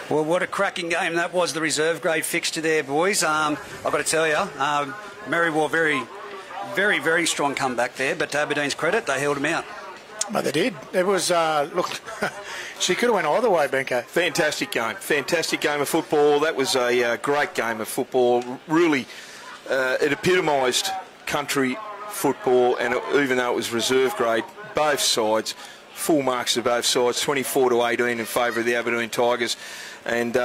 Well, what a cracking game that was, the reserve grade fixture there, boys. I've got to tell you, Merriwell very strong comeback there, but to Aberdeen's credit, they held them out. But they did. It was, look, she could have went either way, Benko. Fantastic game of football. That was a great game of football. Really, it epitomised country football, and even though it was reserve grade, both sides, full marks to both sides, 24-18 in favour of the Aberdeen Tigers, and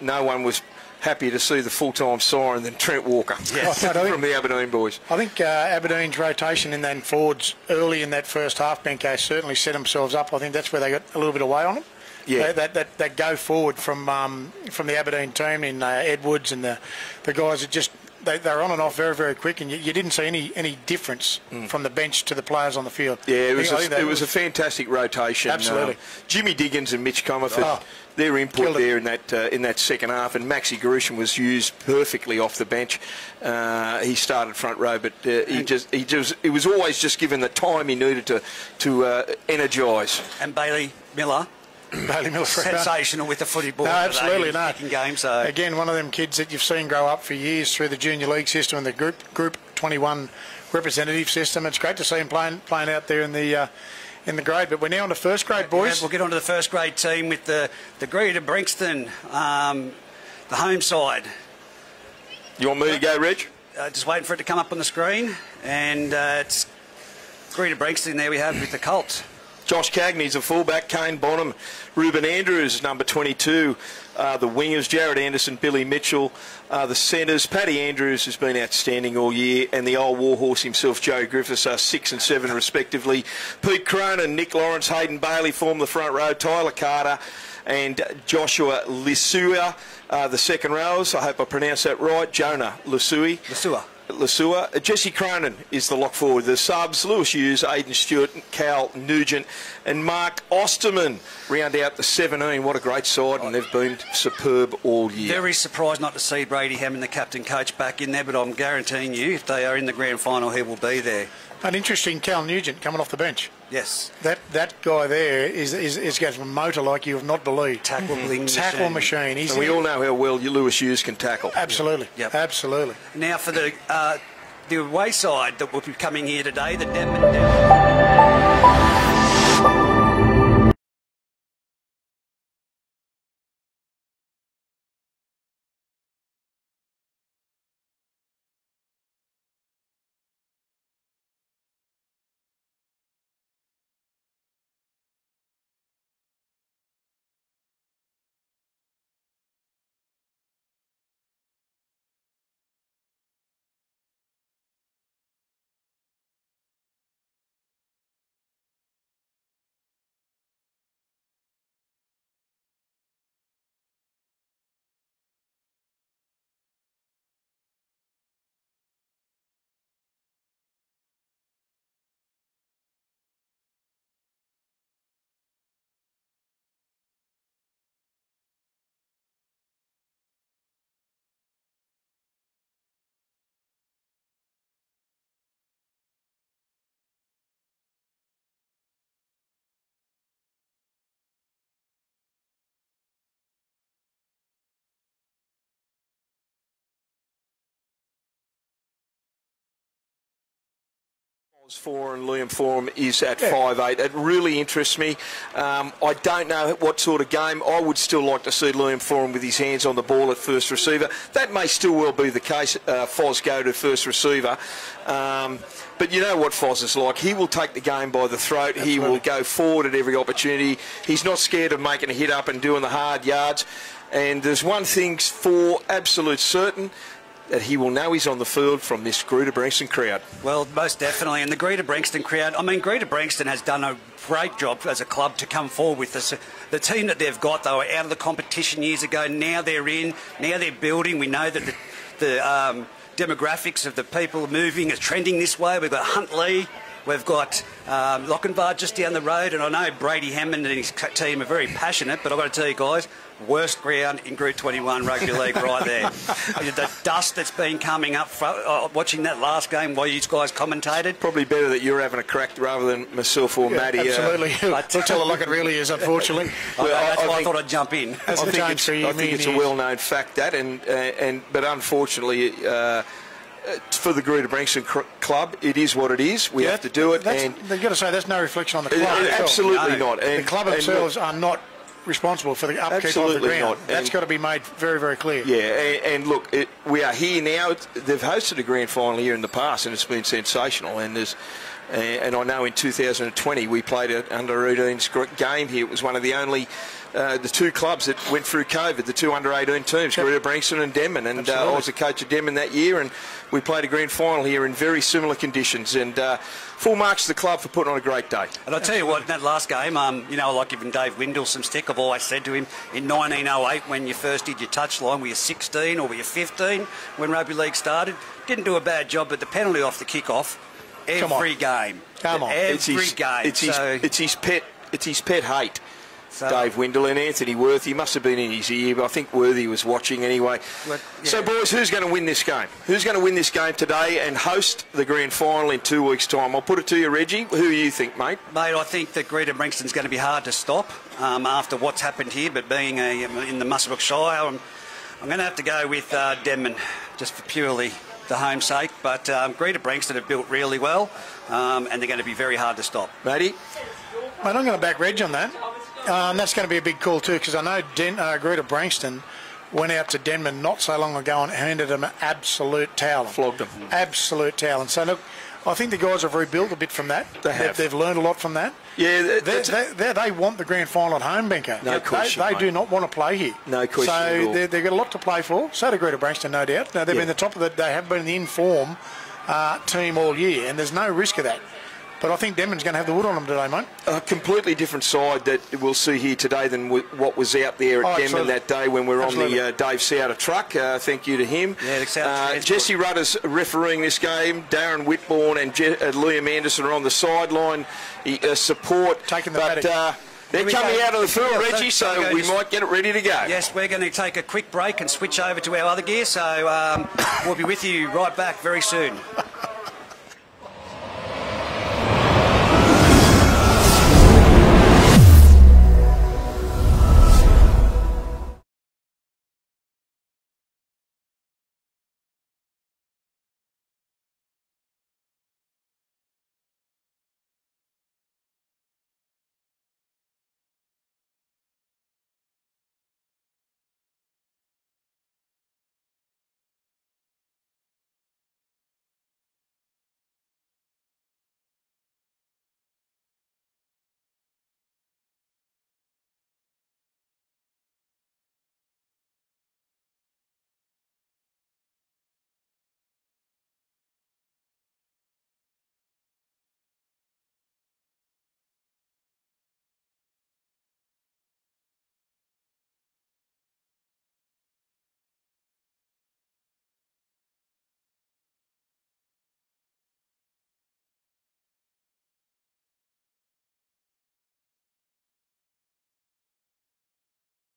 no one was happy to see the full-time siren than Trent Walker from the Aberdeen boys. I think Aberdeen's rotation in then forwards early in that first half, Benko, certainly set themselves up. I think that's where they got a little bit away on them. Yeah, that go forward from the Aberdeen team in Edwards and the guys that just they're on and off very quick, and you didn't see any difference from the bench to the players on the field. Yeah, it was a fantastic rotation. Absolutely. Jimmy Diggins and Mitch Comerford, their input there in that second half, and Maxi Grushin was used perfectly off the bench. He started front row, but he was always just given the time he needed to energise. And Bailey Miller. Sensational with the footy ball. No, absolutely not. Game, so. Again, one of them kids that you've seen grow up for years through the junior league system and the Group 21 representative system. It's great to see him playing out there in the grade. But we're now on to first grade, boys. Yeah, we'll get on to the first grade team with the Greta-Branxton, the home side. You want me to go, Reg? Just waiting for it to come up on the screen, and it's Greta-Branxton there we have with the Colts. Josh Cagney's a fullback, Kane Bonham, Ruben Andrews, number 22. The wingers, Jared Anderson, Billy Mitchell. The centres, Paddy Andrews has been outstanding all year, and the old warhorse himself, Joe Griffiths, are 6 and 7 respectively. Pete Cronin, Nick Lawrence, Hayden Bailey form the front row. Tyler Carter and Joshua Lisua, the second rowers. I hope I pronounced that right. Jonah Lisua. Jesse Cronin is the lock forward. The subs, Lewis Hughes, Aidan Stewart, Cal Nugent and Mark Osterman round out the 17. What a great side, and they've been superb all year. Very surprised not to see Brady Hammond, the captain coach, back in there, but I'm guaranteeing you if they are in the grand final, he will be there. An interesting Cal Nugent coming off the bench. Yes. That guy there is going to motor like you have not believed. Tackle machine. And we all know how well Lewis Hughes can tackle. Absolutely. Yep. Absolutely. Now for the away side that will be coming here today, the Denman. For and Liam Forum is at 5'8". It really interests me. I don't know what sort of game. I would still like to see Liam Forum with his hands on the ball at first receiver. That may still well be the case. Foz go to first receiver. But you know what Foz is like. He will take the game by the throat. Absolutely. He will go forward at every opportunity. He's not scared of making a hit up and doing the hard yards. And there's one thing for absolute certain, that he will know he's on the field from this Greta-Branxton crowd. Well, most definitely. And the Greta-Branxton crowd, I mean, Greta-Branxton has done a great job as a club to come forward with this. The team that they've got, they were out of the competition years ago. Now they're in. Now they're building. We know that the demographics of the people moving is trending this way. We've got Hunt Lee We've got Lochinvar just down the road, and I know Brady Hammond and his team are very passionate, but I've got to tell you guys, worst ground in Group 21 Rugby League right there. The dust that's been coming up, watching that last game while you guys commentated. Probably better that you're having a crack rather than myself or Matty. Absolutely. We'll tell it like it really is, unfortunately. That's why I thought I'd jump in. I think it's a well-known fact that, but unfortunately, for the Greta-Branxton club, it is what it is. We have to do it. And they've got to say that's no reflection on the club. Absolutely not. And the club themselves are not responsible for the upkeep of the ground. Not. That's got to be made very, very clear. Yeah, and look, we are here now. They've hosted a grand final here in the past, and it's been sensational. And I know in 2020 we played an under-18s game here. It was one of the only the two clubs that went through COVID, the two under-18 teams, Greta-Branxton and Denman. And I was the coach of Denman that year, and we played a grand final here in very similar conditions. And full marks to the club for putting on a great day. And I'll tell you what, in that last game, I like giving Dave Windle some stick. I've always said to him, in 1908, when you first did your touchline, were you 16 or were you 15 when rugby league started? Didn't do a bad job, but the penalty off the kick-off, every game. Come on. Every game. It's his pet hate. Dave Windle and Anthony Worthy must have been in his ear, but I think Worthy was watching anyway. So, boys, who's going to win this game? Who's going to win this game today and host the grand final in 2 weeks' time? I'll put it to you, Reggie. Who do you think, mate? Mate, I think that Greta-Branxton's going to be hard to stop after what's happened here, but being in the Muswellbrook Shire, I'm going to have to go with Denman, just for purely the home sake. But Greta-Branxton have built really well, and they're going to be very hard to stop. Matty? Mate, I'm going to back Reg on that. That's going to be a big call too, because I know Greta-Branxton went out to Denman not so long ago and handed them an absolute towel. Flogged them. Absolute towel. And so, look, I think the guys have rebuilt a bit from that. They have. They've learned a lot from that. Yeah, they want the grand final at home, Benko. No question, They do not want to play here. No question so at all. They've got a lot to play for. So do Greta-Branxton, no doubt. Now, they've been the top of they have been the in-form team all year, and there's no risk of that. But I think Denman's going to have the wood on them today, mate. A completely different side that we'll see here today than what was out there at Denman that day when we were on the Dave Souter truck. Thank you to him. Yeah, Jesse Rudder's refereeing this game. Darren Whitbourne and Liam Anderson are on the sideline support. Taking the paddock. They're coming out of the field, Reggie, so we might get it ready to go. Yes, we're going to take a quick break and switch over to our other gear, so we'll be with you right back very soon.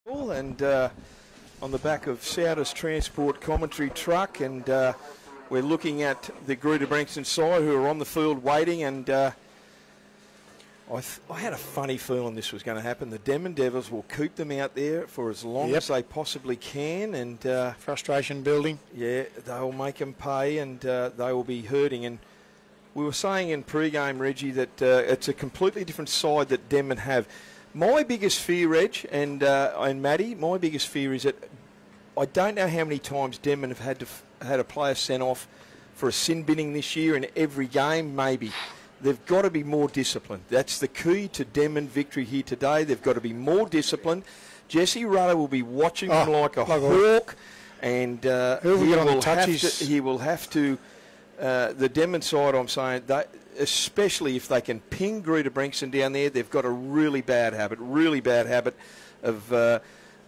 And on the back of Souter's transport commentary truck, and we're looking at the Greta-Branxton side who are on the field waiting, and I had a funny feeling this was going to happen. The Denman Devils will keep them out there for as long as they possibly can, and frustration building. Yeah, they'll make them pay, and they will be hurting. And we were saying in pre-game, Reggie, that it's a completely different side that Denman have. My biggest fear, Reg, and Matty, my biggest fear is that I don't know how many times Denman have had a player sent off for a sin binning this year in every game, maybe. They've got to be more disciplined. That's the key to Denman victory here today. They've got to be more disciplined. Jesse Rudder will be watching them like a hawk, and he will have to, the Denman side, I'm saying, especially if they can ping Greta-Branxton down there, they've got a really bad habit of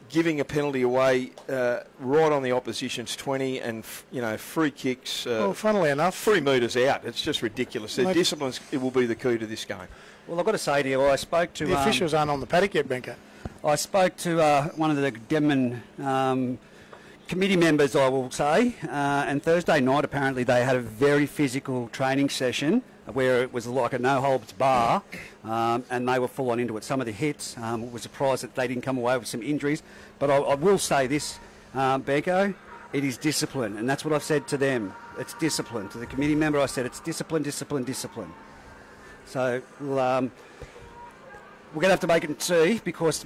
giving a penalty away right on the opposition's 20 and, free kicks. Well, funnily enough, 3 metres out. It's just ridiculous. The discipline will be the key to this game. Well, I've got to say to you, I spoke to... The officials aren't on the paddock yet, Benka. I spoke to one of the Denman committee members, I will say, and Thursday night apparently they had a very physical training session where it was like a no-holds bar, and they were full on into it. Some of the hits, was surprised that they didn't come away with some injuries. But I will say this, Benko, it is discipline, and that's what I've said to them. It's discipline. To the committee member, I said it's discipline, discipline, discipline. So we're going to have to make it see, because,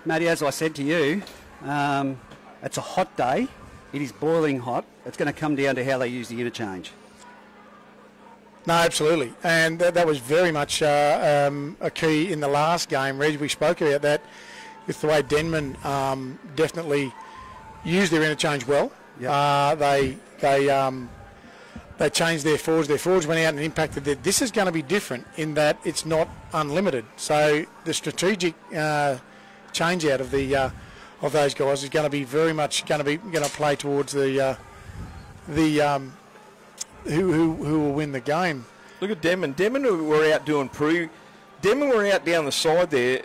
Matty, as I said to you, it's a hot day. It is boiling hot. It's going to come down to how they use the interchange. No, absolutely. And that was very much a key in the last game, Reg. We spoke about that with the way Denman definitely used their interchange well. Yep. They changed their forwards. Their forwards went out and impacted it. This is going to be different in that it's not unlimited. So the strategic change out of those guys is going to be very much going to play towards the who will win the game. Look at Denman. Denman were out doing Denman were out down the side there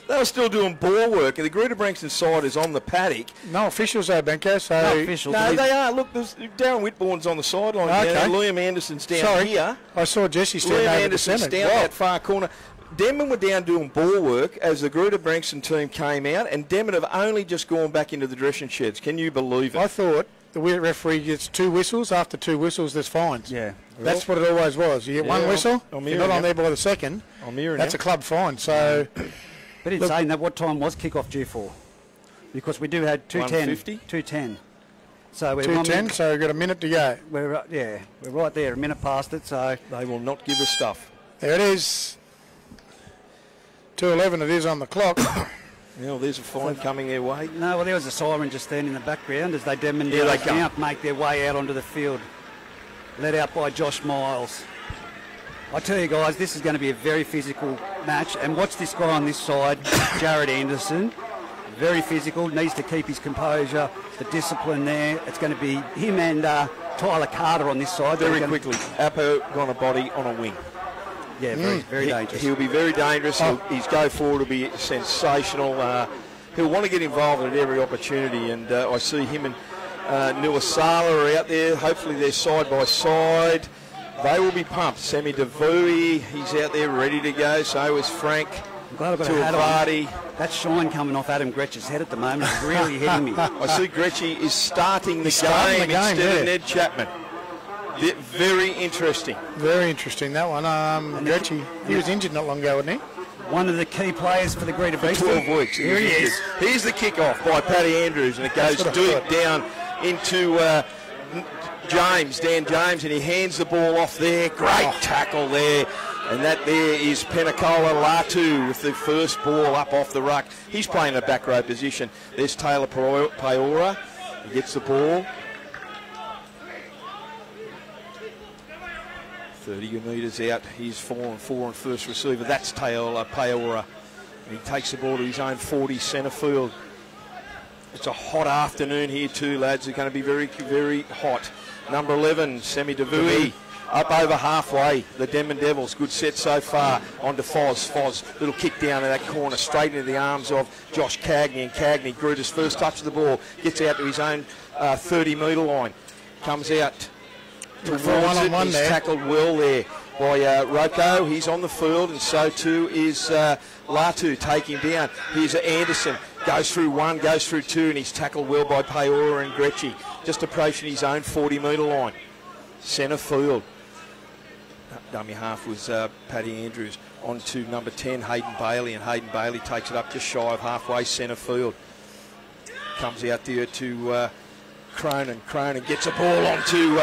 they were still doing ball work, and the Greta-Branxton side is on the paddock. No officials though, Benko. So no officials. No, they are. Look, Darren Whitbourne's on the sideline. Okay. Liam Anderson's down here. I saw Jesse stand Liam over Anderson's the down that far corner. Denman were down doing ball work as the Greta-Branxton team came out, and Denman have only just gone back into the dressing sheds. Can you believe it? I thought the referee gets 2 whistles. After 2 whistles, there's fines. Yeah. That's what it always was. You get 1 whistle, if you're not on there by the second, that's a club fine. So, but in saying that, what time was kick-off due for? Because we do have 2:10. 2:10. So we're 2:10, so we've got a minute to go. We're right there, a minute past it, so... They will not give us stuff. There it is. 2:11 it is on the clock. Well, there's a fine coming their way. No, well, there was a siren just then in the background as they demonstrate make their way out onto the field. Led out by Josh Miles. I tell you guys, this is going to be a very physical match. And watch this guy on this side, Jared Anderson. Very physical, needs to keep his composure, the discipline there. It's going to be him and Tyler Carter on this side. Very quickly, Apo got a body on a wing. Yeah, very dangerous. He'll be very dangerous. His go forward will be sensational. He'll want to get involved at every opportunity, and I see him and Nuasala are out there. Hopefully they're side by side. They will be pumped. Sammy DeVuy, he's out there ready to go. So is Frank. I'm glad I've got a hat on. That shine coming off Adam Gretsch's head at the moment is really hitting me. I see Gretschy is starting the game instead of Ned Chapman. Very interesting. Very interesting, that one. Gretschy, he was injured not long ago, wasn't he? One of the key players for the Greta-Branxton. 12 weeks. Here he is. Here's the kick-off by Paddy Andrews, and it goes deep down into Dan James, and he hands the ball off there. Great tackle there. And that there is Penacola Latu with the first ball up off the ruck. He's playing a back row position. There's Taylor Paora. He gets the ball. 30 metres out. He's 4-on-4 on first receiver. That's Taylor Paora. And he takes the ball to his own 40 centre field. It's a hot afternoon here too, lads. It's going to be very, very hot. Number 11, Sammy DeVuy. Up over halfway, the Denman Devils. Good set so far. On to Foz. Foz, little kick down in that corner, straight into the arms of Josh Cagney. And Cagney, Gruder's first touch of the ball, gets out to his own 30-metre line. Comes out towards it. He's tackled well there by Rocco. He's on the field, and so too is Latu. Take him down. Here's Anderson. Goes through 1, goes through 2, and he's tackled well by Paora and Gretschy. Just approaching his own 40-metre line. Centre field. Dummy half was Paddy Andrews. On to number 10, Hayden Bailey, and Hayden Bailey takes it up just shy of halfway centre field. Comes out there to Cronin. Cronin gets a ball onto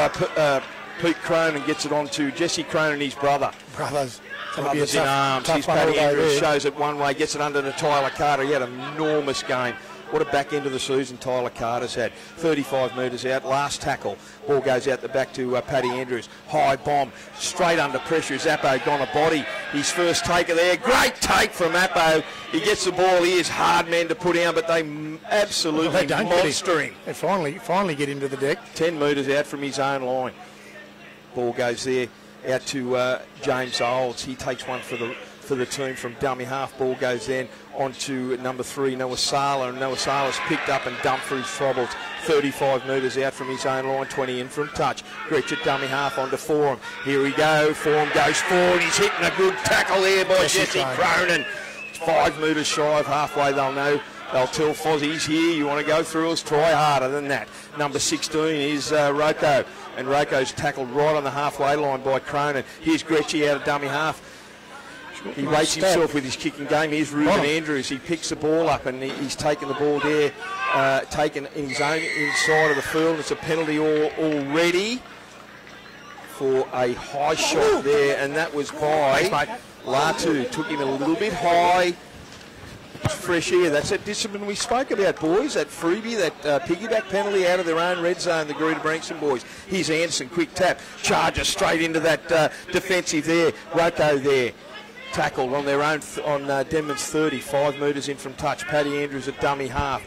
Pete Cronin, gets it onto Jesse Cronin, his brother. Brothers in arms. He's Paddy Andrews, shows it one way, gets it under to Tyler Carter. He had an enormous game. What a back end of the season Tyler Carter's had. 35 metres out, last tackle. Ball goes out the back to Paddy Andrews. High bomb, straight under pressure as Appo gone a body. His first taker there. Great take from Appo. He gets the ball. He is hard man to put down, but they absolutely monster him. They finally get into the deck. 10 metres out from his own line. Ball goes there out to James Olds. He takes one for the team from dummy half. Ball goes then on to number 3, Noah Sala, and Noah Sala's picked up and dumped for his troubles. 35 metres out from his own line, 20 in from touch. Gretsch at dummy half onto Forum. Here we go. Forum goes forward. He's hitting a good tackle there by Jesse Cronin. 5 metres shy of halfway. They'll tell Fozzie's here, you want to go through us, try harder than that. Number 16 is Rocco, and Rocco's tackled right on the halfway line by Cronin. Here's Gretsch out of dummy half. He rates himself with his kicking game. Here's Ruben Andrews. He picks the ball up and he's taken the ball there, taken in his own inside of the field. It's a penalty already for a high shot there, and that was by Latu. Took him a little bit high. Fresh air. That's that discipline we spoke about, boys. That freebie, that piggyback penalty out of their own red zone, the Greta-Branxton boys. Here's Anderson, quick tap. Charges straight into that defensive there. Rocco there. Tackled on their own on Denman's 30, 5 metres in from touch. Paddy Andrews at dummy half.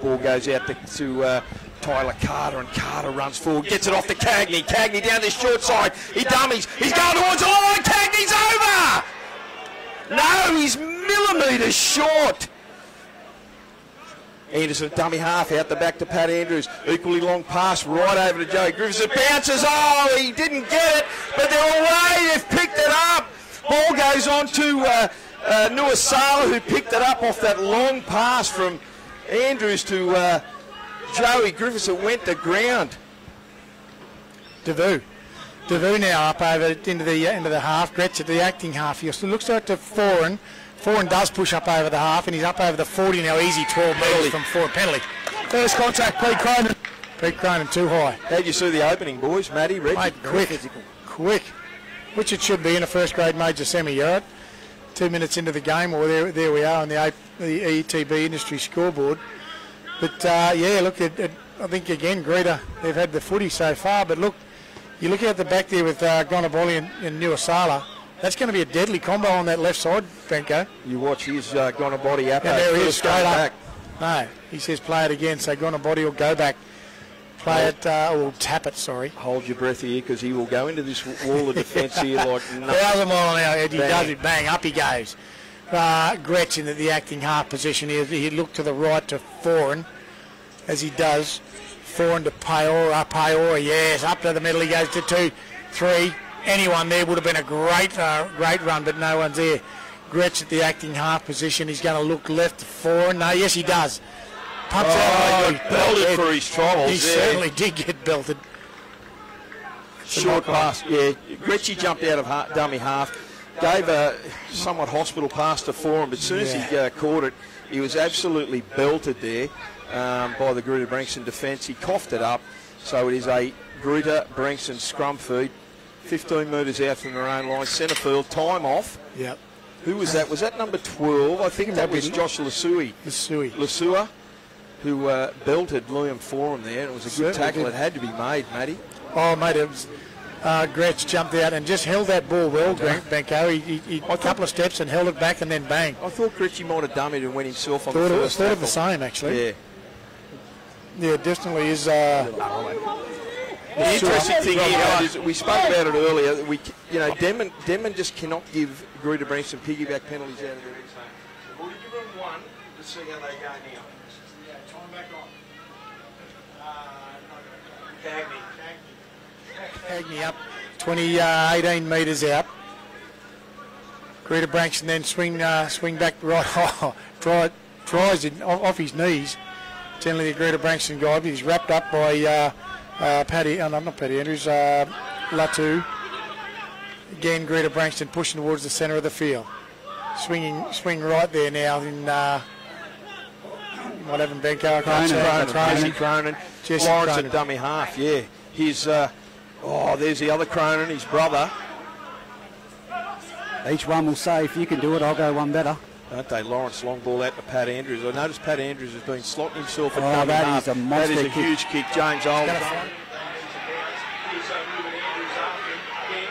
Ball goes out to Tyler Carter, and Carter runs forward, gets it off to Cagney. Cagney down the short side. He dummies. He's going towards the line. Cagney's over. No, he's millimetres short. Anderson dummy half out the back to Pat Andrews. Equally long pass right over to Joey Griffiths. It bounces. Oh, he didn't get it, but they're away. They've picked it up. Ball goes on to Noah Sala, who picked it up off that long pass from Andrews to Joey Griffiths. It went to ground. Devu now up over into the half. Gretsch at the acting half. He looks like to Foran. Foran does push up over the half, and he's up over the 40 now. Easy 12 metres from Foran. Penalty. First contact, Pete Cronin. Pete Cronin too high. How'd you see the opening, boys? Matty, Reggie? Mate, quick. Which it should be in a first grade major semi-yard. 2 minutes into the game, or there we are on the ETB industry scoreboard. But yeah, look, I think again, Greta, they've had the footy so far, but look, you look out the back there with Gonaboli and Nuasala. That's going to be a deadly combo on that left side, Benko. You watch his Gonaboli up. And there he is, straight up. No, he says play it again, so Gonaboli will go back. Play it, or tap it, sorry. Hold your breath here, because he will go into this wall of defence here like nothing. 1,000 mile an hour, he does it, bang, up he goes. Gretsch in the acting half position here. He looked to the right to Foran, as he does. Foran to Paora, yes, up to the middle he goes to 2, 3. Anyone there would have been a great run, but no one's there. Gretsch at the acting half position. He's going to look left to Foran. No, yes, he does. Pumps out. He got belted for his troubles. He certainly did get belted. Short pass, yeah. Gretschy jumped out of dummy half, gave a somewhat hospital pass to Foran, but as soon as he caught it, he was absolutely belted there by the Greta-Branxton defence. He coughed it up, so it is a Greta-Branxton scrum feed. 15 metres out from their own line, centre field, time off. Yep. Who was that? Was that number 12? I think that was Josh Lasua, who belted Liam Forum there. It was a good tackle. It had to be made, Matty. Oh, mate, it was Gretsch jumped out and just held that ball well, Benko. He a couple of steps and held it back and then bang. I thought Gretschy might have dummied and went himself on the first tackle. Thought of the same, actually. Yeah. Yeah, it definitely is. The interesting thing here is we spoke about it earlier. Denman just cannot give Greta-Branxton piggyback penalties out of their red zone. So we'll give them one to see how they go now. Yeah, time back on. Cagney up 18 metres out. Greta-Branxton then swing back right. Tries it off his knees. Generally the Greta-Branxton guy, but he's wrapped up by not Paddy Andrews, Latu. Again, Greta-Branxton pushing towards the centre of the field. Swing right there now in might have him Benko. Cronin. Lawrence at dummy half, yeah. He's there's the other Cronin, his brother. Each one will say, if you can do it, I'll go one better. Don't they? Lawrence long ball out to Pat Andrews. I noticed Pat Andrews has been slotting himself at Oh, that half. is a monster That is a kick. huge kick. James Old. Dan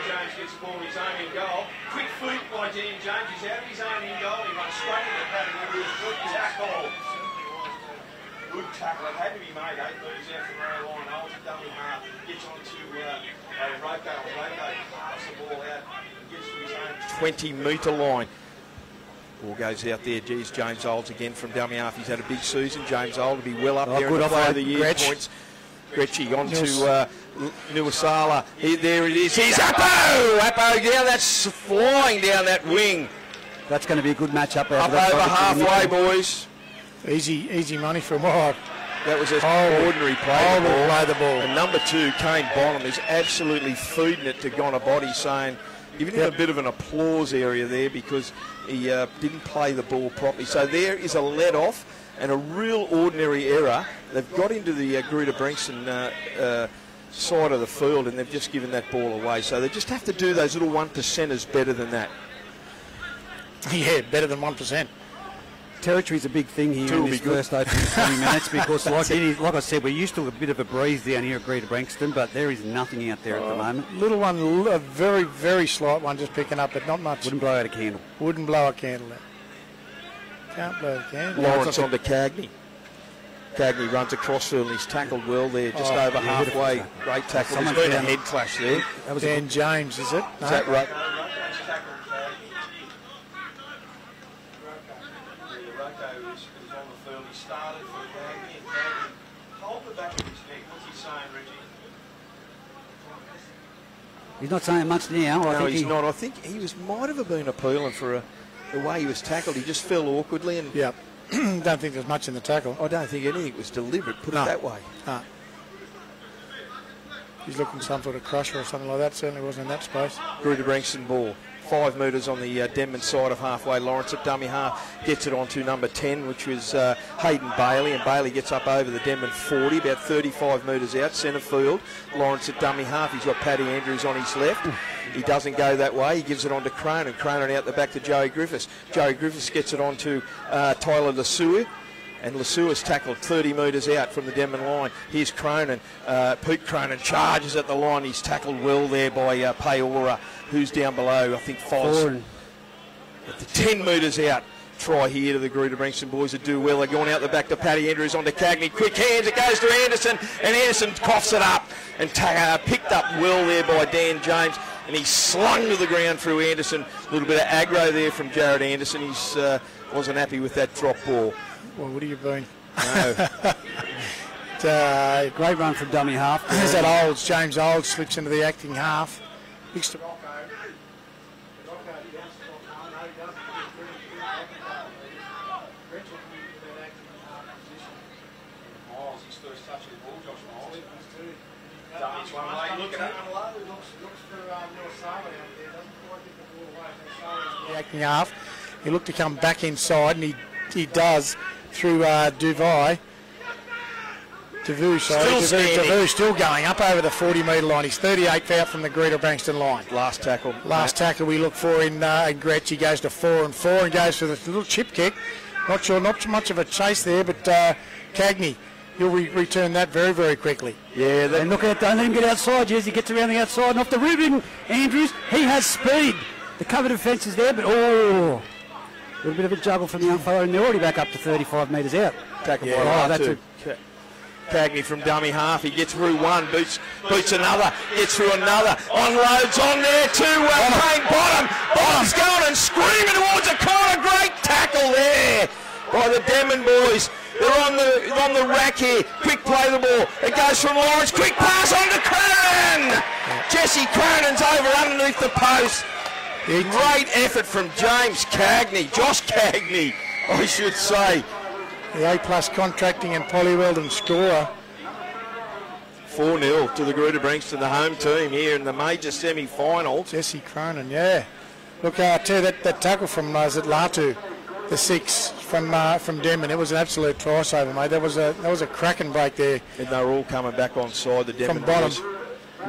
James gets the ball in his own end goal. Quick foot by Dan James. He's out of his own end goal. He runs straight into Pat Andrews. Good tackle. Good tackle. It had to be made. 8 metres out from the line. Holds it done with half. Gets onto Roko. Roko passes the ball out. Gets to his own 20-metre line. Ball goes out there. Geez, James Olds again from dummy half. He's had a big season. James Old will be well up there in the play of the year points. Gretchy on to Nuwasala. There it is. He's Appo! Appo, yeah, that's flying down that wing. That's going to be a good match up Up over halfway, boys. Easy money for Moore. That was an ordinary play. Play the ball. And number 2, Kane Bonham, is absolutely feeding it to Gonna Body, saying, giving him a bit of an applause area there because he didn't play the ball properly. So there is a let off and a real ordinary error. They've got into the Greta-Branxton side of the field and they've just given that ball away. So they just have to do those little 1%ers better than that. Yeah, better than 1%. Territory's a big thing here in this first opening 20 minutes because, like I said, we're used to a bit of a breeze down here at Greta-Branxton, but there is nothing out there at the moment. Little one, a very, very slight one just picking up, but not much. Wouldn't blow out a candle. Wouldn't blow a candle out. Can't blow a candle. Lawrence on to Cagney. Cagney runs across field and he's tackled well there, just over halfway. Great tackle. There's been a head clash there. That was Dan James, is it? Is that right? He's not saying much now. No, he's not. I think he might have been appealing for the way he was tackled. He just fell awkwardly. And yep. Don't think there's much in the tackle. I don't think anything was deliberate, put it that way. No. He's looking some sort of crusher or something like that. Certainly wasn't in that space. Greta-Branxton ball. 5 metres on the Denman side of halfway. Lawrence at dummy half gets it on to number 10, which was Hayden Bailey, and Bailey gets up over the Denman 40, about 35 metres out, centre field. Lawrence at dummy half. He's got Paddy Andrews on his left. He doesn't go that way. He gives it on to Cronin. Cronin out the back to Joey Griffiths. Joey Griffiths gets it on to Tyler Lasua. And Lasua's tackled 30 metres out from the Denman line. Here's Cronin. Pete Cronin charges at the line. He's tackled well there by Paora, who's down below, I think, 5. 10 metres out. Try here to the Greta-Branxton boys that do well. They're going out the back to Paddy Andrews on to Cagney. Quick hands. It goes to Anderson. And Anderson coughs it up. And picked up well there by Dan James. And he's slung to the ground through Anderson. A little bit of aggro there from Jared Anderson. He's wasn't happy with that drop ball. Well, what have you been? No. Great run from dummy half. There's that Olds. James Olds slips into the acting half. Picks to the acting half. He looked to come back inside, and he does through Devu, still going up over the 40-metre line. He's 38 out from the Greta-Branxton line. Last tackle. Last tackle we look for in Gretsch. He goes to 4 and 4 and goes for the little chip kick. Not sure, not much of a chase there, but Cagney, he'll return that very, very quickly. Yeah, and look out, don't let him get outside, Jez. He gets around the outside and off to Ruben Andrews. He has speed. The cover defence is there, but a little bit of a juggle from the young fellow, and they're already back up to 35 metres out. Tackle by that's Cagney from dummy half. He gets through one, boots another, gets through another, unloads on there to Kane Bottom. Bottom's going and screaming towards a corner. Great tackle there by the Denman boys. They're on the rack here. Quick play the ball. It goes from Lawrence. Quick pass on to Cronin. Jesse Cronin's over underneath the post. Great effort from Josh Cagney, I should say. The A+ contracting and Polly Weldon scorer. 4-0 to the Greta-Branxton, the home team here in the major semi-final. Jesse Cronin, yeah. Look, I tell you, that tackle from Latu, the 6 from Denman, it was an absolute try-saver, mate. That was a cracking break there. And they were all coming back on side, the Denman from bottom. Boys.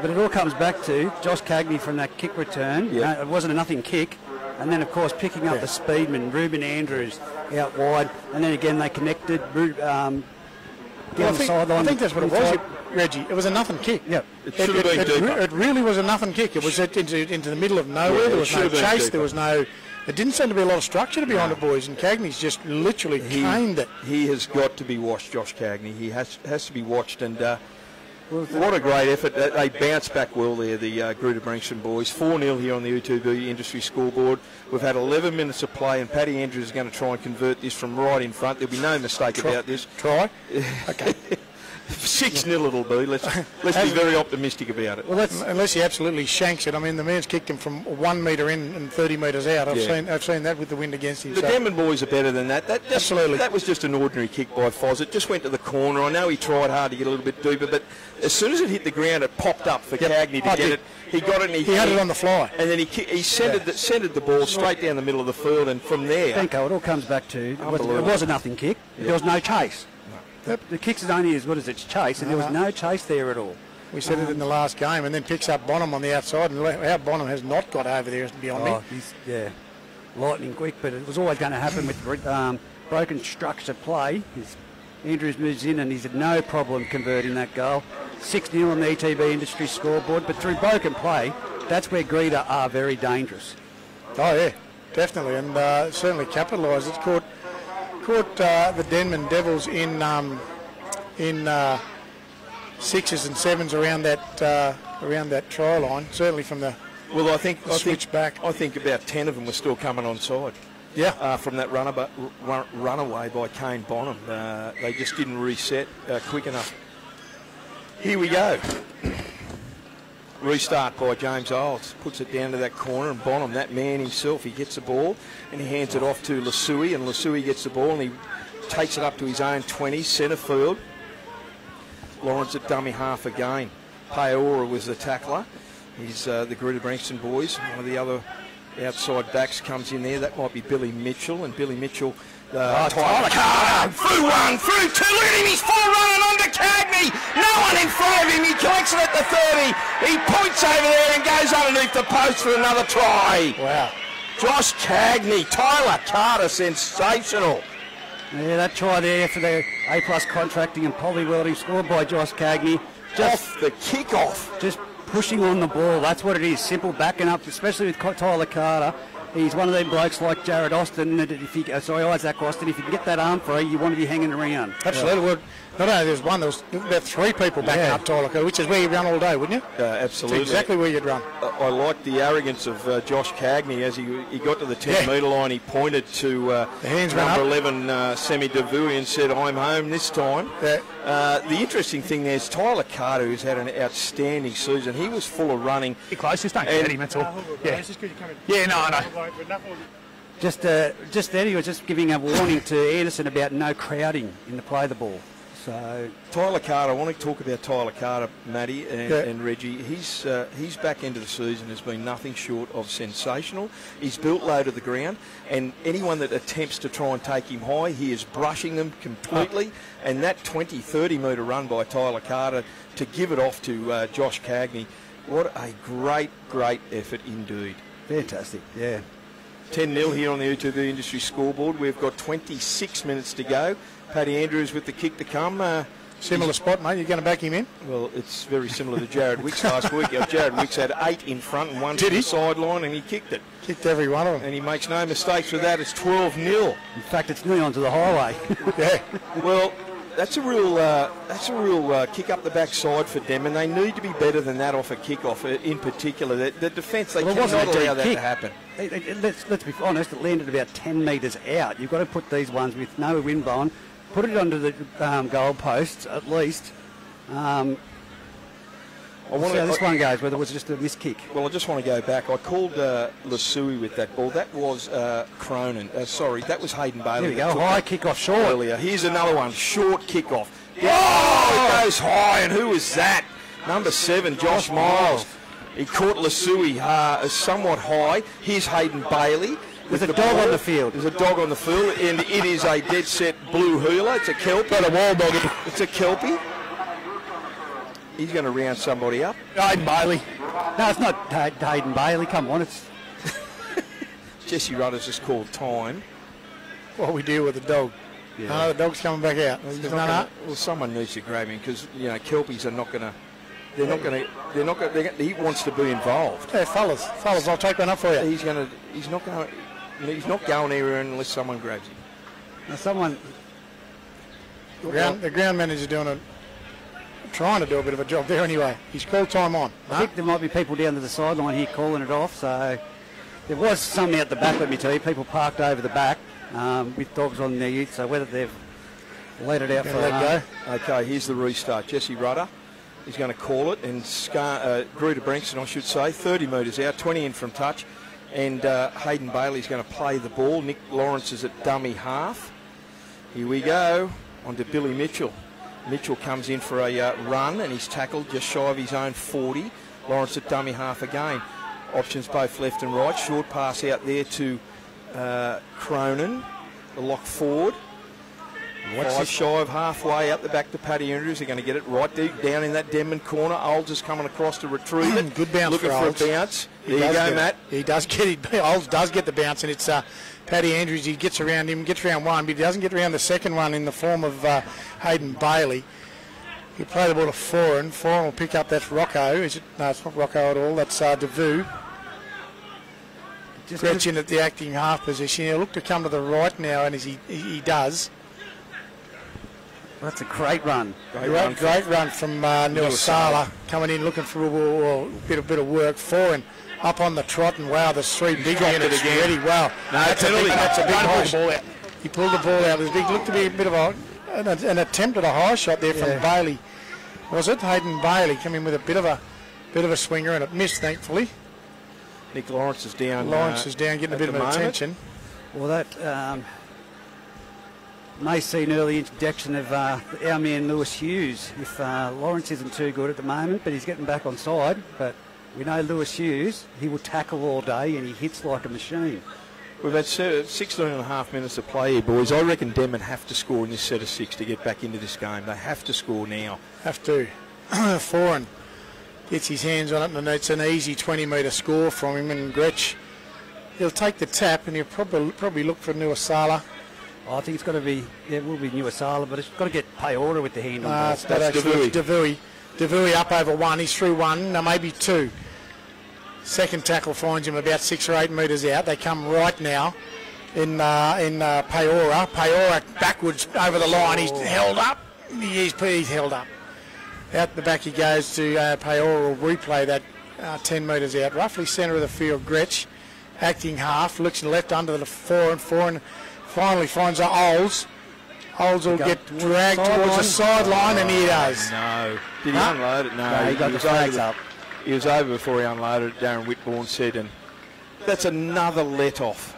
But it all comes back to Josh Cagney from that kick return. Yep. It wasn't a nothing kick. And then, of course, picking up the speedman, Ruben Andrews, out wide. And then again, they connected down the sideline. I think that's what it was, Reggie. It was a nothing kick. Yep. It should have been deeper. It really was a nothing kick. It was into the middle of nowhere. There was no chase. There was no... It didn't seem to be a lot of structure to be on it, boys. And Cagney's just literally caned it. He has got to be watched, Josh Cagney. He has to be watched. And what a great effort. They bounced back well there, the Greta-Branxton boys. 4-0 here on the U2B industry scoreboard. We've had 11 minutes of play, and Paddy Andrews is going to try and convert this from right in front. There'll be no mistake about this. Try? Okay. 6-0 it'll be. Let's be very optimistic about it. Well, unless he absolutely shanks it. I mean, the man's kicked him from 1 metre in and 30 metres out. I've seen that with the wind against him. The Denman boys are better than that. Absolutely. That was just an ordinary kick by Foz. It just went to the corner. I know he tried hard to get a little bit deeper, but as soon as it hit the ground, it popped up for Cagney to get it. He got it and he had it on the fly. And then he centred the ball straight down the middle of the field, and from there... Benko, it all comes back to, it was a nothing kick. There was no chase. The kick's is only as good as its chase, and there was no chase there at all. We said it in the last game, and then picks up Bonham on the outside, and how Bonham has not got over there is beyond me. He's, lightning quick, but it was always going to happen with broken structure play. Andrews moves in, and he's had no problem converting that goal. 6-0 on the ETB industry scoreboard, but through broken play, that's where Greta are very dangerous. Oh, yeah, definitely, and certainly capitalised. It's caught the Denman Devils in sixes and sevens around that try line. Certainly from the switch back. I think about 10 of them were still coming onside. Yeah. From that runaway by Kane Bonham, they just didn't reset quick enough. Here we go. Restart by James Isles, puts it down to that corner, and Bonham, that man himself, he gets the ball and he hands it off to Lasui, and Lasui gets the ball and he takes it up to his own 20, centre field. Lawrence at dummy half again. Paora was the tackler. He's the Greta-Branxton boys. One of the other outside backs comes in there. That might be Billy Mitchell, and Billy Mitchell... Tyler Carter, through one, through two, look at him, he's full running under Cagney, no one in front of him, he collects it at the 30, he points over there and goes underneath the post for another try. Wow. Josh Cagney, Tyler Carter, sensational. Yeah, that try there for the A+ contracting and poly welding scored by Josh Cagney. Just off the kick-off. Just pushing on the ball, that's what it is, simple backing up, especially with Tyler Carter. He's one of them blokes like Jared Austin, Isaac Austin. If you can get that arm free, you want to be hanging around. Absolutely. Well, not only there's one, there was about 3 people backing up Tyler, which is where you'd run all day, wouldn't you? Absolutely. It's exactly where you'd run. I like the arrogance of Josh Cagney. As he got to the 10-metre line, he pointed to number 11, Semi Davui, and said, I'm home this time. Yeah. The interesting thing there is Tyler Carter, who's had an outstanding season. He was full of running. Be close, just don't get him, that's all. I know. Just then he was just giving a warning to Anderson about no crowding in the play of the ball. So Tyler Carter, I want to talk about Tyler Carter, Matty and Reggie. His back end of the season has been nothing short of sensational. He's built low to the ground, and anyone that attempts to try and take him high, he is brushing them completely. And that 20-30 metre run by Tyler Carter to give it off to Josh Cagney, what a great effort indeed. Fantastic, yeah. 10-0 here on the U2B industry scoreboard. We've got 26 minutes to go. Paddy Andrews with the kick to come. Similar spot, mate. You're going to back him in? Well, it's very similar to Jared Wicks last week. Jared Wicks had 8 in front and 1 to the sideline, and he kicked it. Kicked every one of them. And he makes no mistakes with that. It's 12-0. In fact, it's nearly onto the highway. Yeah. Well, that's a real kick up the backside for Denman. They need to be better than that off a kick-off in particular. The defence, they cannot allow that to happen. Let's be honest, it landed about 10 metres out. You've got to put these ones with no wind blowing, put it onto the goal posts at least. This one goes, whether it was just a missed kick. Well, I just want to go back. I called Lasui with that ball. That was Cronin. Sorry, that was Hayden Bailey. There we go. High kick-off short. Earlier. Here's another one. Short kick-off. Oh, it goes high. And who was that? Number 7, Josh Miles. He caught Lasui somewhat high. Here's Hayden Bailey. There's a dog on the field. There's a dog on the field, and it is a dead set blue hula. It's a Kelpie. Got a wall dog. It's a Kelpie. He's going to round somebody up. Hayden Bailey. No, it's not Hayden Bailey. Come on, it's Jesse Rudder's just called time. What we do with the dog. Yeah. The dog's coming back out. Well, someone needs to grab him because Kelpies are not going to. They're not going to. He wants to be involved. Yeah, fellas, I'll take one up for you. He's not going anywhere unless someone grabs him. Now The ground manager's trying to do a bit of a job there anyway. He's called time on. I think there might be people down to the sideline here calling it off. So there was some out the back, let me tell you. People parked over the back with dogs on their ute. So whether they've let it out for let go. Okay, here's the restart. Jesse Rudder. He's going to call it, and Greta-Branxton, I should say, 30 metres out, 20 in from touch, and Hayden Bailey's going to play the ball. Nick Lawrence is at dummy half. Here we go, on to Billy Mitchell. Mitchell comes in for a run, and he's tackled just shy of his own 40. Lawrence at dummy half again. Options both left and right. Short pass out there to Cronin, the lock forward. Five shy of halfway up the back to Paddy Andrews. They're going to get it right deep down in that Denman corner. Olds is coming across to retrieve it. Good bounce looking for a bounce. There you go, Matt. He does get it. Olds does get the bounce, and it's Paddy Andrews. He gets around him, gets around one, but he doesn't get around the second one in the form of Hayden Bailey. He'll play the ball to Foran. Foran will pick up. That's Rocco. Is it? No, it's not Rocco at all. That's Devu. Gretchen at the acting half position. He'll look to come to the right now, and as he does. That's a great run. Great run from Nuasala coming in looking for a bit of work. Foran up on the trot, and wow, there's three big units ready. Wow, no, that's a big push. He pulled the ball out. It looked to be a bit of an attempt at a high shot there from Bailey. Was it Hayden Bailey coming with a bit of a swinger, and it missed thankfully. Nick Lawrence is down. Getting a bit of attention. Well, that may see an early introduction of our man Lewis Hughes. If Lawrence isn't too good at the moment, but he's getting back on side. But we know Lewis Hughes, he will tackle all day and he hits like a machine. We've had 16 and a half minutes to play here, boys. I reckon Denman have to score in this set of 6 to get back into this game. They have to score now. Have to. Foran gets his hands on it, and it's an easy 20-metre score from him. And Gretsch, he'll take the tap, and he'll probably look for Nuasala. I think it's got to be, it will be Nuasala, but it's got to get Paora with the hand on that's Devui. Devui up over one. He's through one, maybe two. Second tackle finds him about 6 or 8 metres out. They come right now in Paora. Paora backwards over the line. He's held up. He's held up. Out the back he goes to Paora. Will replay that 10 metres out. Roughly centre of the field. Gretsch acting half. Looks left under the 4 and finally finds Olds. Olds will get dragged towards the sideline, and he does. No. Did he unload it? No, he got the flags up. He was over before he unloaded it, Darren Whitbourne said, and that's another let-off,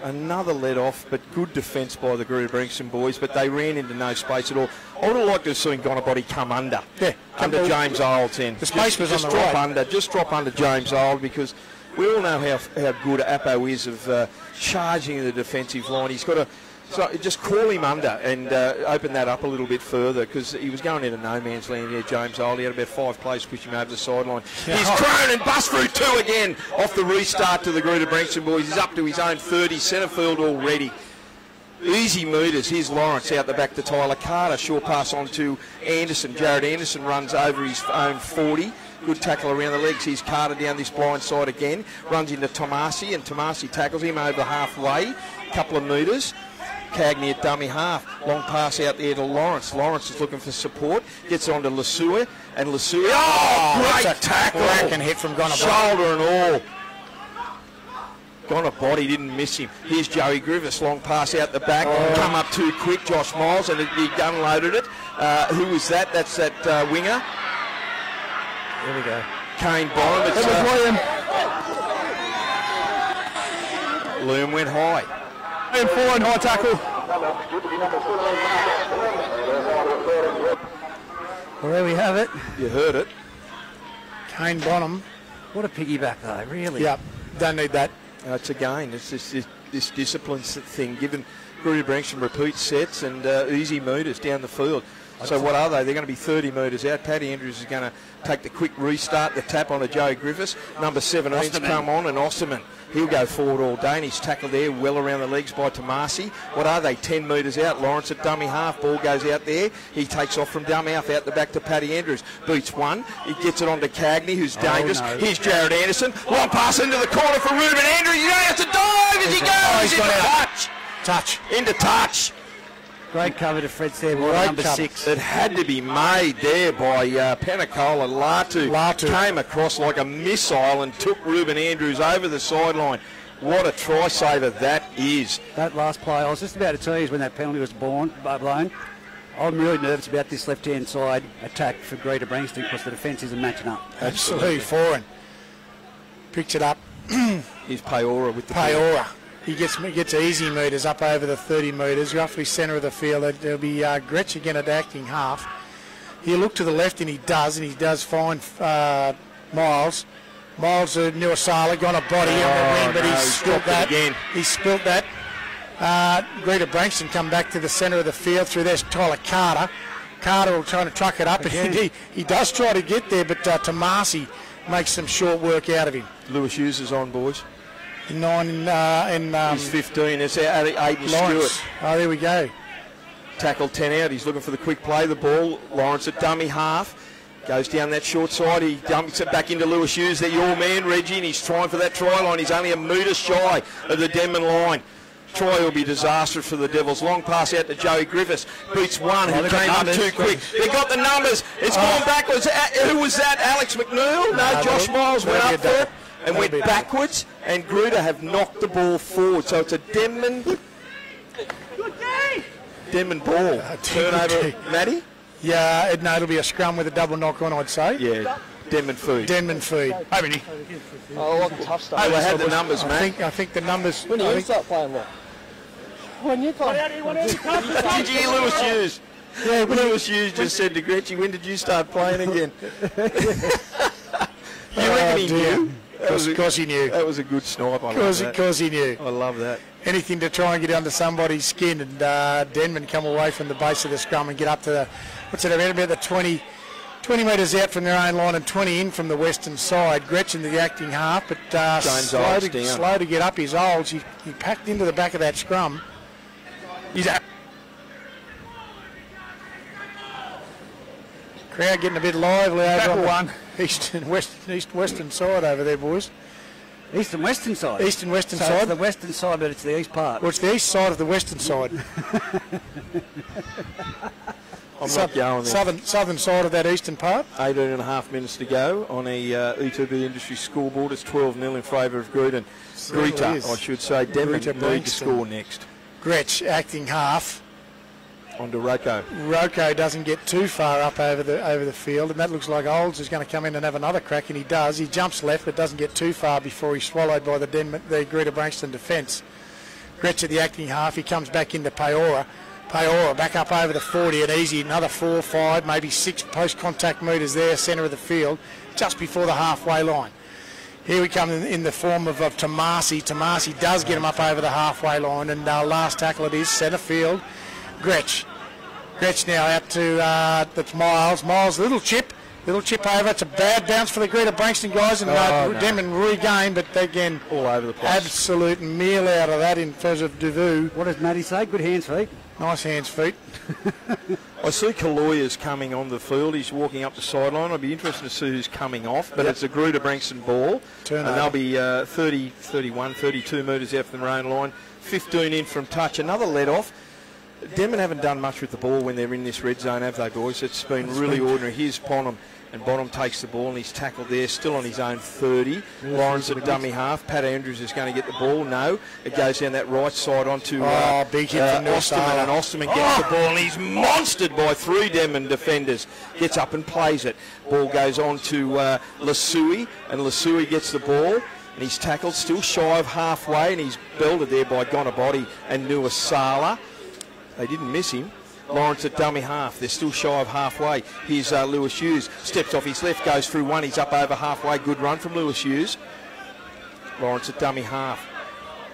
but good defence by the Greta-Branxton boys, but they ran into no space at all. I would have liked to have seen Gonabody come under. Yeah. Under James Olds in. The space was just on the drop right. Just drop under James Olds, because we all know how good Appo is of charging the defensive line. He's got to... So just call him under and open that up a little bit further, because he was going into no man's land here, James Old. He had about 5 plays push him over the sideline. He's Cronin, bust through 2 again off the restart to the Greta-Branxton boys. He's up to his own 30, centre field already. Easy meters. Here's Lawrence out the back to Tyler Carter. Short pass on to Anderson. Jared Anderson runs over his own 40. Good tackle around the legs. Here's Carter down this blind side again. Runs into Tomasi, and Tomasi tackles him over halfway. Couple of metres. Cagney at dummy half. Long pass out there to Lawrence. Lawrence is looking for support. Gets on to Lasua. And Lasua... Oh, great tackle. Crack and hit from Gonabody. Shoulder and all. Gonabody didn't miss him. Here's Joey Griffiths. Long pass out the back. Come up too quick, Josh Miles, and he unloaded it. Who was that? That's that winger. There we go. Kane Bonham. It was Liam. Liam went high. And 4 and high tackle. Well, there we have it. You heard it. Kane Bonham. What a piggyback, though, really. Yep, don't need that. It's again, it's this discipline thing, given Greta-Branxton repeat sets and easy meters down the field. So what are they? They're going to be 30 metres out. Paddy Andrews is going to take the quick restart, the tap on to Joey Griffiths. Number 17's come on, and Osterman. He'll go forward all day, and he's tackled there well around the legs by Tomasi. What are they? 10 metres out. Lawrence at dummy half. Ball goes out there. He takes off from dummy half out the back to Paddy Andrews. Beats one. He gets it on to Cagney, who's dangerous. No. Here's Jared Anderson. Long pass into the corner for Ruben Andrews. He has to dive as he goes. He's got into out. touch. Touch. Into touch. Great cover to Fred there, Great number cover. 6. It had to be made there by Panacola. Latu came across like a missile and took Ruben Andrews over the sideline. What a try saver that is. That last play, I was just about to tell you, is when that penalty was blown. I'm really nervous about this left-hand side attack for Greta-Branxton because the defence isn't matching up. Absolutely foreign. Picked it up. Here's Peora with the Peora. He gets easy metres up over the 30 metres, roughly centre of the field. There'll be Gretsch again at acting half. He'll look to the left, and he does find Miles. Miles Nuasala got a body on the wing, but he's spilt that. Again. He spilt that. Greta-Branxton come back to the centre of the field through there's Tyler Carter. Carter will try to truck it up, and he does try to get there, but Tomasi makes some short work out of him. Lewis Hughes is on, boys. He's He's 15. It's Aiden Lawrence. Stewart. Oh, there we go. Tackle 10 out. He's looking for the quick play. The ball. Lawrence at dummy half. Goes down that short side. He dumps it back into Lewis Hughes. They're your man, Reggie, and he's trying for that try line. He's only a metre shy of the Denman line. Try will be disastrous for the Devils. Long pass out to Joey Griffiths. Beats one who came up too quick. They got the numbers. It's gone backwards. Who was that? Alex McNeil? No, Josh Miles went up there and went backwards. And Gruder have knocked the ball forward. So it's a Denman ball. Turnover, Matty? Yeah, no, it'll be a scrum with a double knock on, I'd say. Yeah, Denman feed. Denman feed. Oh, what the tough stuff. Oh, they had the numbers, mate. I think the numbers. When do you start playing well? When you play. Did you hear Lewis Hughes? Yeah, Lewis Hughes just said to Gretchen, when did you start playing again? You reckon he knew? Of course he knew. That was a good snipe. Of course he knew. I love that. Anything to try and get under somebody's skin, and Denman come away from the base of the scrum and get up to the, about the 20 metres out from their own line and 20 in from the western side. Gretchen the acting half, but slow to get up his olds. He packed into the back of that scrum. He's out. Crowd getting a bit lively over on the east-western side over there, boys. East and western side? East and western so side. It's the western side, but it's the east part. Well, it's the east side of the western side. I'm not going there. Southern side of that eastern part. 18.5 minutes to go on a E2B Industry scoreboard. It's 12-0 in favour of Greta. Greta, I should say. Denman need to score next. Gretsch acting half. On to Rocco. Rocco doesn't get too far up over the field, and that looks like Olds is going to come in and have another crack, and he does. He jumps left, but doesn't get too far before he's swallowed by the Greta-Branxton defence. Gretsch at the acting half. He comes back into Peora. Peora back up over the 40 and easy. Another 4, 5, maybe 6 post-contact metres there, centre of the field, just before the halfway line. Here we come in the form of Tomasi. Tomasi does get him up over the halfway line, and last tackle it is, centre field. Gretsch now out to that's Miles. Miles, little chip over. It's a bad bounce for the Greta-Branxton guys, and Denman regain, but again, all over the place. Absolute meal out of that in terms of Devu. What does Matty say? Good hands, feet. Nice hands, feet. I see Kaloya's coming on the field. He's walking up the sideline. I'd be interested to see who's coming off, but it's a Greta-Branxton ball. Turnover. And they'll be 30, 31, 32 metres out from their own line. 15 in from touch. Another let off. Denman haven't done much with the ball when they're in this red zone, have they, boys? It's been really ordinary. Here's Bonham, and Bonham takes the ball, and he's tackled there, still on his own 30. Lawrence at dummy half. Pat Andrews is going to get the ball. No, it goes down that right side onto big hit from Osterman, and Osterman gets the ball, and he's monstered by 3 Denman defenders. Gets up and plays it. Ball goes on to Lasui, and Lasui gets the ball. And he's tackled, still shy of halfway, and he's belted there by Gonabody and Nuasala. They didn't miss him. Lawrence at dummy half. They're still shy of halfway. Here's Lewis Hughes. Steps off his left, goes through one. He's up over halfway. Good run from Lewis Hughes. Lawrence at dummy half.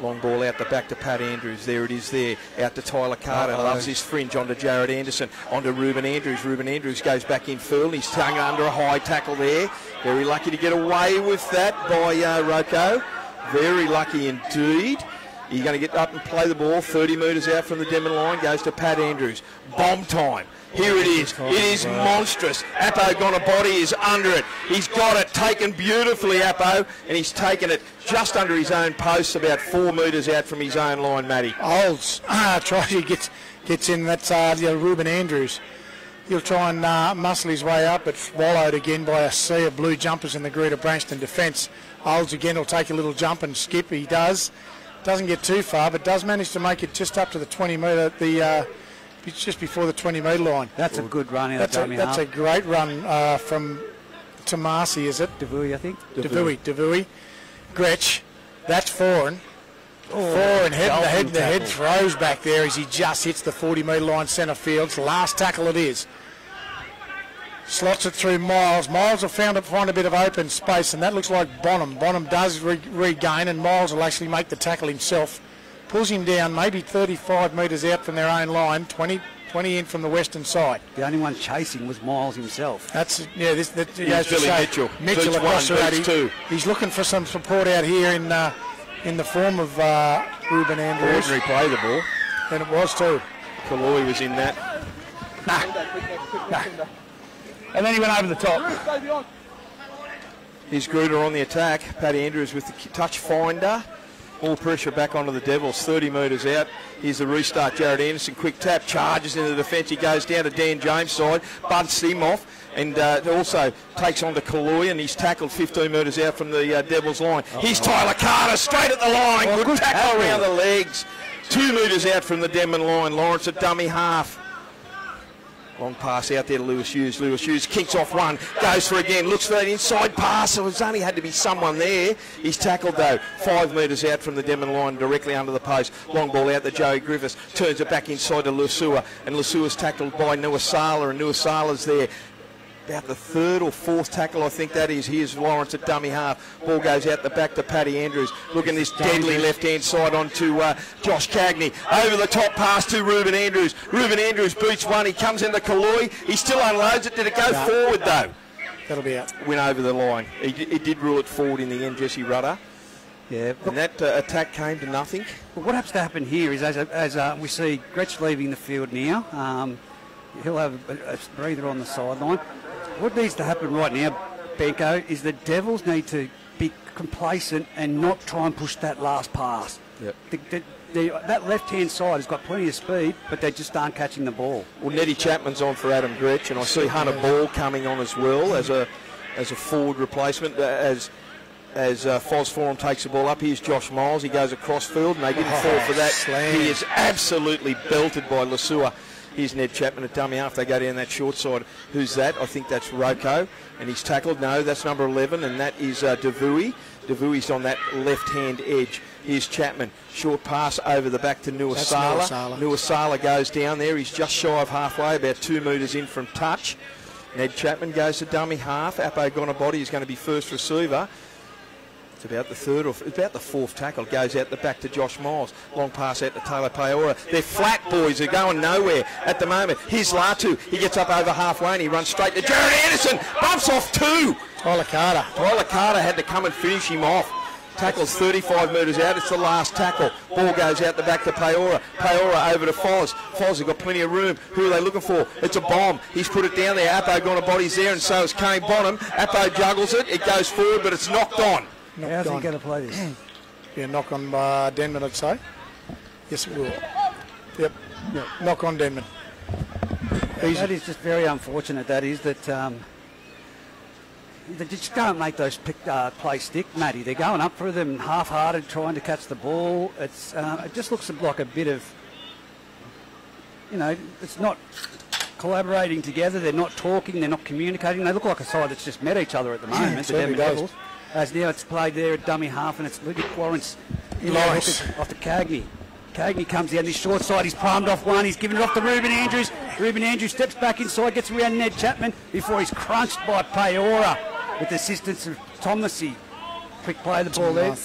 Long ball out the back to Pat Andrews. There it is there. Out to Tyler Carter. Loves his fringe onto Jared Anderson. Onto Ruben Andrews. Ruben Andrews goes back in full. He's tongue under a high tackle there. Very lucky to get away with that by Rocco. Very lucky indeed. You're going to get up and play the ball. 30 metres out from the Denman line. Goes to Pat Andrews. Bomb time. Here it is. It is monstrous. Appo Gonabody is under it. He's got it taken beautifully, Appo, and he's taken it just under his own post, about 4 metres out from his own line, Matty. Olds gets in. That's Ruben Andrews. He'll try and muscle his way up, but swallowed again by a sea of blue jumpers in the Greta-Branxton defence. Olds again will take a little jump and skip. He does. Doesn't get too far, but does manage to make it just up to the 20 metre, just before the 20 metre line. That's a good run out of dummy half. That's a great run from Tomasi, is it? Devui, I think. Devui. Gretsch. That's foreign. Foreign. The head throws back there as he just hits the 40 metre line centre field. It's the last tackle it is. Slots it through Miles. Miles will find a bit of open space, and that looks like Bonham. Bonham does regain, and Miles will actually make the tackle himself. Pulls him down maybe 35 metres out from their own line, 20 in from the western side. The only one chasing was Miles himself. That's This goes to Billy show Mitchell. Mitchell across the road. He's looking for some support out here in the form of Ruben Andrews. Ordinary play the ball. And it was too. Kaloi was in that. Nah. And then he went over the top. Here's Gruder on the attack. Paddy Andrews with the touch finder. All pressure back onto the Devils, 30 metres out. Here's the restart. Jared Anderson, quick tap, charges into the defence. He goes down to Dan James' side, bunts him off, and also takes on to Kaloi, and he's tackled 15 metres out from the Devils' line. Here's Tyler Carter, straight at the line. Good tackle around the legs. 2 metres out from the Denman line. Lawrence at dummy half. Long pass out there to Lewis Hughes. Lewis Hughes kicks off one, goes for again, looks for that inside pass. So it's only had to be someone there. He's tackled though, 5 metres out from the Denman line, directly under the post. Long ball out to Joey Griffiths, turns it back inside to Lusua, and Lusua's tackled by Nuasala, and Nuasala's there. About the 3rd or 4th tackle, I think that is. Here's Lawrence at dummy half. Ball goes out the back to Paddy Andrews. Looking this deadly left-hand side onto Josh Cagney. Over the top pass to Ruben Andrews. Ruben Andrews beats one. He comes into Kaloi. He still unloads it. Did it go forward, though? That'll be out. Went over the line. He did rule it forward in the end, Jesse Rudder. Yeah. And that attack came to nothing. Well, what happens to happen here is as we see Gretsch leaving the field now, he'll have a breather on the sideline. What needs to happen right now, Benko, is the Devils need to be complacent and not try and push that last pass. Yep. That left-hand side has got plenty of speed, but they just aren't catching the ball. Well, Nettie Chapman's on for Adam Gretsch, and I see Hunter Ball coming on as well as a forward replacement as Foz Forum takes the ball up. Here's Josh Miles. He goes across field, and they didn't fall for that. Slam. He is absolutely belted by Lasua. Here's Ned Chapman at dummy half. They go down that short side. Who's that? I think that's Rocco. And he's tackled. No, that's number 11, and that is Devui. Devui's on that left-hand edge. Here's Chapman. Short pass over the back to Nuasala. Nuasala goes down there. He's just shy of halfway, about 2 metres in from touch. Ned Chapman goes to dummy half. Appo Gonabody is going to be first receiver. It's about the 3rd or about the 4th tackle. Goes out the back to Josh Miles. Long pass out to Taylor Paora. They're flat, boys. They're going nowhere at the moment. Here's Latu. He gets up over halfway and he runs straight to Jared Anderson. Bumps off 2. Tyler Carter had to come and finish him off. Tackles 35 metres out. It's the last tackle. Ball goes out the back to Paora. Paora over to Foz. Foz has got plenty of room. Who are they looking for? It's a bomb. He's put it down there. Appo Gonabodi's there, and so is Kane Bonham. Appo juggles it. It goes forward, but it's knocked on. How's he going to play this? Yeah, knock on Denman, I'd say. Yes, it will. Yep. Knock on Denman. That is just very unfortunate, that is, that they just can't make those play stick, Matty. They're going up for them half-hearted, trying to catch the ball. It just looks like a bit of, it's not collaborating together. They're not talking. They're not communicating. They look like a side that's just met each other at the moment, the Denman Devils. As now it's played there at dummy half, and it's Luke Lawrence off to Cagney. Cagney comes down this short side. He's palmed off one. He's given it off to Ruben Andrews. Ruben Andrews steps back inside, gets around Ned Chapman before he's crunched by Paora with the assistance of Tomasi. Quick play the ball there.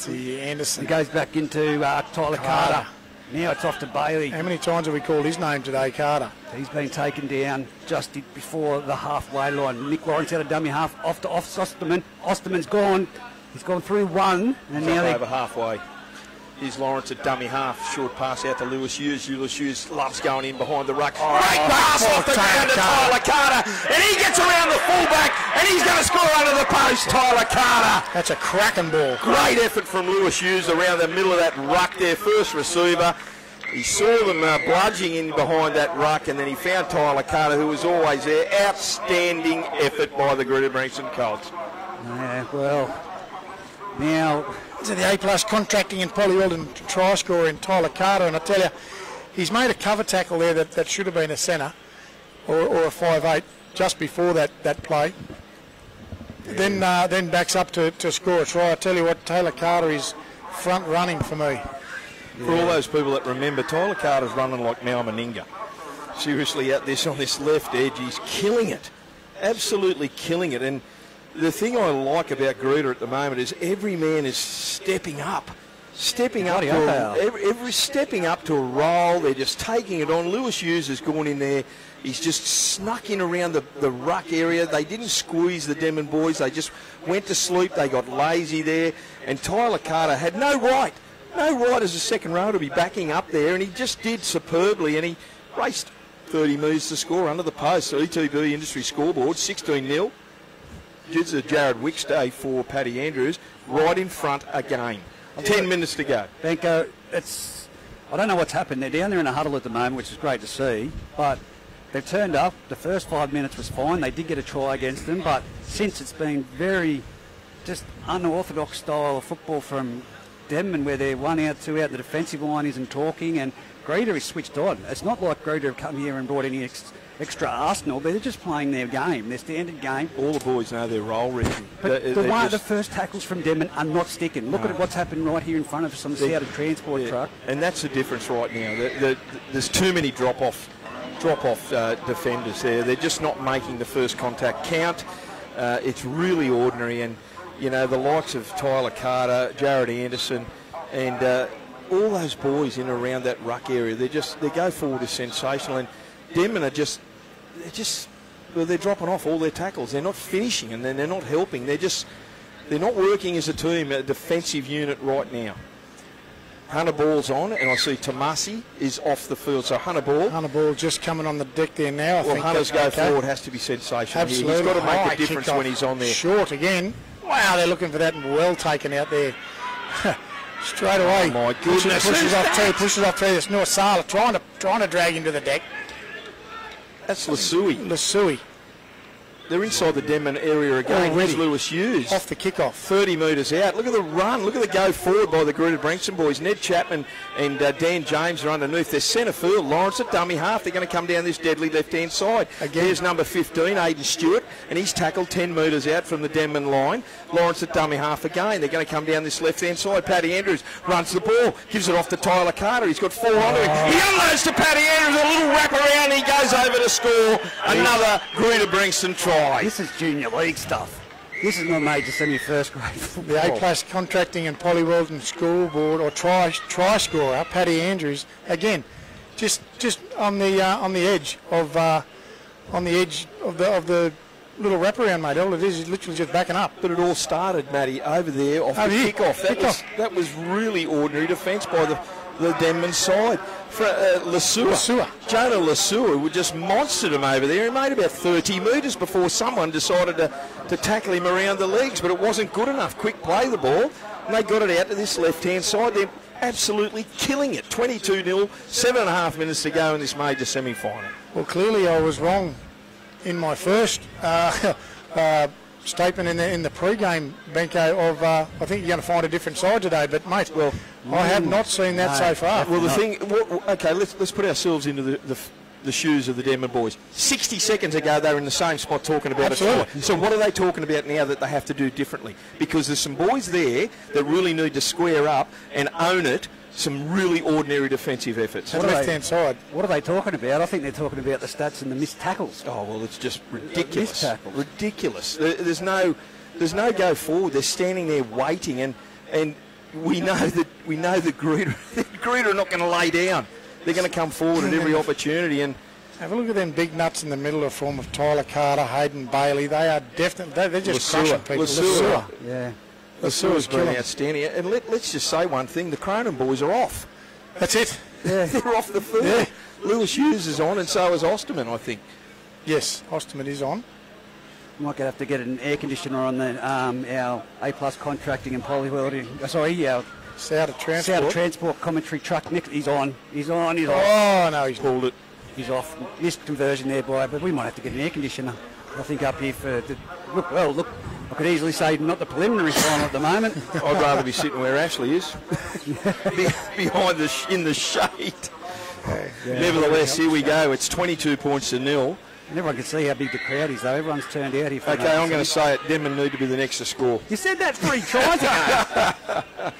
Anderson. It goes back into Tyler Carter. Now it's off to Bailey. How many times have we called his name today, Carter? He's been taken down just before the halfway line. Nick Lawrence out of dummy half, off to Osterman. Osterman's gone. He's gone through one. And now over halfway. Here's Lawrence at dummy half. Short pass out to Lewis Hughes. Lewis Hughes loves going in behind the ruck. Great pass off the ground to Tyler Carter. And he gets around the fullback. And he's going to score under the post, Tyler Carter. That's a cracking ball. Great effort from Lewis Hughes around the middle of that ruck there. First receiver. He saw them bludging in behind that ruck, and then he found Tyler Carter, who was always there. Outstanding effort by the Greta-Branxton Colts. Yeah, well, now to the A-plus contracting and Polywell try scorer in Tyler Carter, and I tell you, he's made a cover tackle there that should have been a centre or a 5'8" just before that play. Yeah. Then backs up to score a try. I tell you what, Taylor Carter is front running for me. For all those people that remember, Tyler Carter's running like Mal Meninga. Seriously, out this on this left edge, he's killing it. Absolutely killing it. And the thing I like about Greta at the moment is every man is stepping up. Stepping up to a role. They're just taking it on. Lewis Hughes has gone in there. He's just snuck in around the ruck area. They didn't squeeze the Denman boys. They just went to sleep. They got lazy there. And Tyler Carter had no right as a second row to be backing up there, and he just did superbly, and he raced 30 metres to score under the post. So ETB Industry scoreboard, 16-0. It's a Jared Wicks day for Paddy Andrews, right in front again. 10 minutes to go. Benko, I don't know what's happened. They're down there in a huddle at the moment, which is great to see, but they've turned up. The first 5 minutes was fine. They did get a try against them, but since it's been very just unorthodox style of football from Denman, where they're 1 out, 2 out, the defensive line isn't talking, and Greta is switched on. It's not like Greta have come here and brought any extra arsenal, but they're just playing their game, their standard game. All the boys know their role, Richie. But the first tackles from Denman are not sticking. Look at what's happened right here in front of us on the Seattle transport truck. And that's the difference right now. There's too many drop-off defenders there. They're just not making the first contact count. It's really ordinary, and you know, the likes of Tyler Carter, Jared Anderson, and all those boys in and around that ruck area, they go forward is sensational. And Denman they're dropping off all their tackles. They're not finishing, and then they're not helping. They're not working as a team, a defensive unit right now. Hunter Ball's on, and I see Tomasi is off the field. So Hunter Ball just coming on the deck there now. I think Hunter's go forward has to be sensational. Absolutely. He's got to make a difference when he's on there. Short again. Wow, they're looking for that, and well taken out there. Straight away. Oh my goodness. Pushes off too. There's Noah Sala trying to drag him to the deck. That's Lasui. They're inside the Denman area again. Already. Lewis Hughes. Off the kickoff. 30 metres out. Look at the run. Look at the go forward by the Greta-Branxton boys. Ned Chapman and Dan James are underneath. They're centre field. Lawrence at dummy half. They're going to come down this deadly left-hand side. Again. Here's number 15, Aidan Stewart, and he's tackled 10 metres out from the Denman line. Lawrence at dummy half again. They're going to come down this left-hand side. Paddy Andrews runs the ball, gives it off to Tyler Carter. He's got 4 onto him. He unloads to Paddy Andrews. A little wrap around. He goes over to score another Greta-Branxton try. This is junior league stuff. This is not major semi-first grade football. The A-plus contracting and Polywell scoreboard or try scorer, Paddy Andrews, again, just on the edge of the little wraparound, mate. All it is literally just backing up. But it all started, Matty, over there off the kickoff. That was really ordinary defence by the Denman side. Lasua. Jonah Lasua would just monstered him over there. He made about 30 metres before someone decided to tackle him around the legs, but it wasn't good enough. Quick play the ball, and they got it out to this left-hand side. They're absolutely killing it. 22-0, 7.5 minutes to go in this major semi-final. Well, clearly I was wrong in my first statement in the pre-game, Benko, of I think you're going to find a different side today. But, mate, I have not seen that so far. Well, let's put ourselves into the shoes of the Denman boys. 60 seconds ago, they were in the same spot talking about it. So what are they talking about now that they have to do differently? Because there's some boys there that really need to square up and own it. Some really ordinary defensive efforts. Left-hand side. What are they talking about? I think they're talking about the stats and the missed tackles. Oh, well, it's just ridiculous. Missed tackles. Ridiculous. There's no There's no go forward. They're standing there waiting, and we know that Greta are not going to lay down. They're going to come forward at every opportunity. And have a look at them big nuts in the middle, of form of Tyler Carter, Hayden Bailey. They are definitely, they're just crushing people. Lasua. Yeah. Lasua's been outstanding. And let's just say one thing, the Cronin boys are off. That's it. Yeah. They're off the field. Yeah. Lewis Hughes is on, and so is Osterman, I think. Yes, Osterman is on. Might have to get an air conditioner on our A-plus contracting and polywelding. Sorry, our South of Transport commentary truck. Nick, he's on. Oh, no, he's pulled it. He's off. Missed conversion there, but we might have to get an air conditioner. I think up here for the look. I could easily say not the preliminary final at the moment. I'd rather be sitting where Ashley is, behind in the shade. Yeah. Nevertheless, here we go. It's 22 points to 0. And everyone can see how big the crowd is, though. Everyone's turned out here. For okay, I'm going to say it. Denman need to be the next to score. You said that 3 times ago.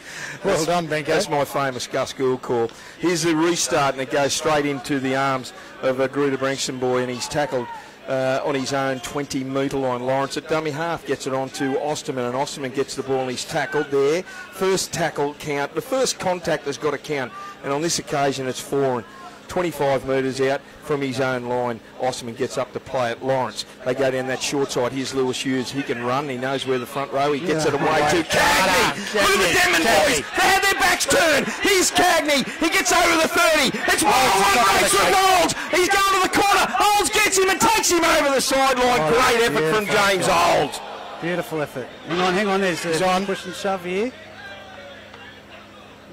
Well done, Benko. That's my famous Gus Gould call. Here's the restart, and it goes straight into the arms of a Greta-Branxton boy, and he's tackled on his own 20-metre line. Lawrence at dummy half gets it on to Osterman, and Osterman gets the ball, and he's tackled there. First tackle count. The first contact has got to count, and on this occasion it's 4. And 25 metres out from his own line, Osterman gets up to play at Lawrence. They go down that short side. Here's Lewis Hughes. He can run. He knows where the front row. He gets it away to Cagney. Look at the Denman boys. They have their backs turned. Here's Cagney. He gets over the 30. It's 1-on-1 race with Olds. He's going to the corner. Olds gets him and takes him over the sideline. Great effort from James Olds. Beautiful effort. Hang on. There's a push and shove here.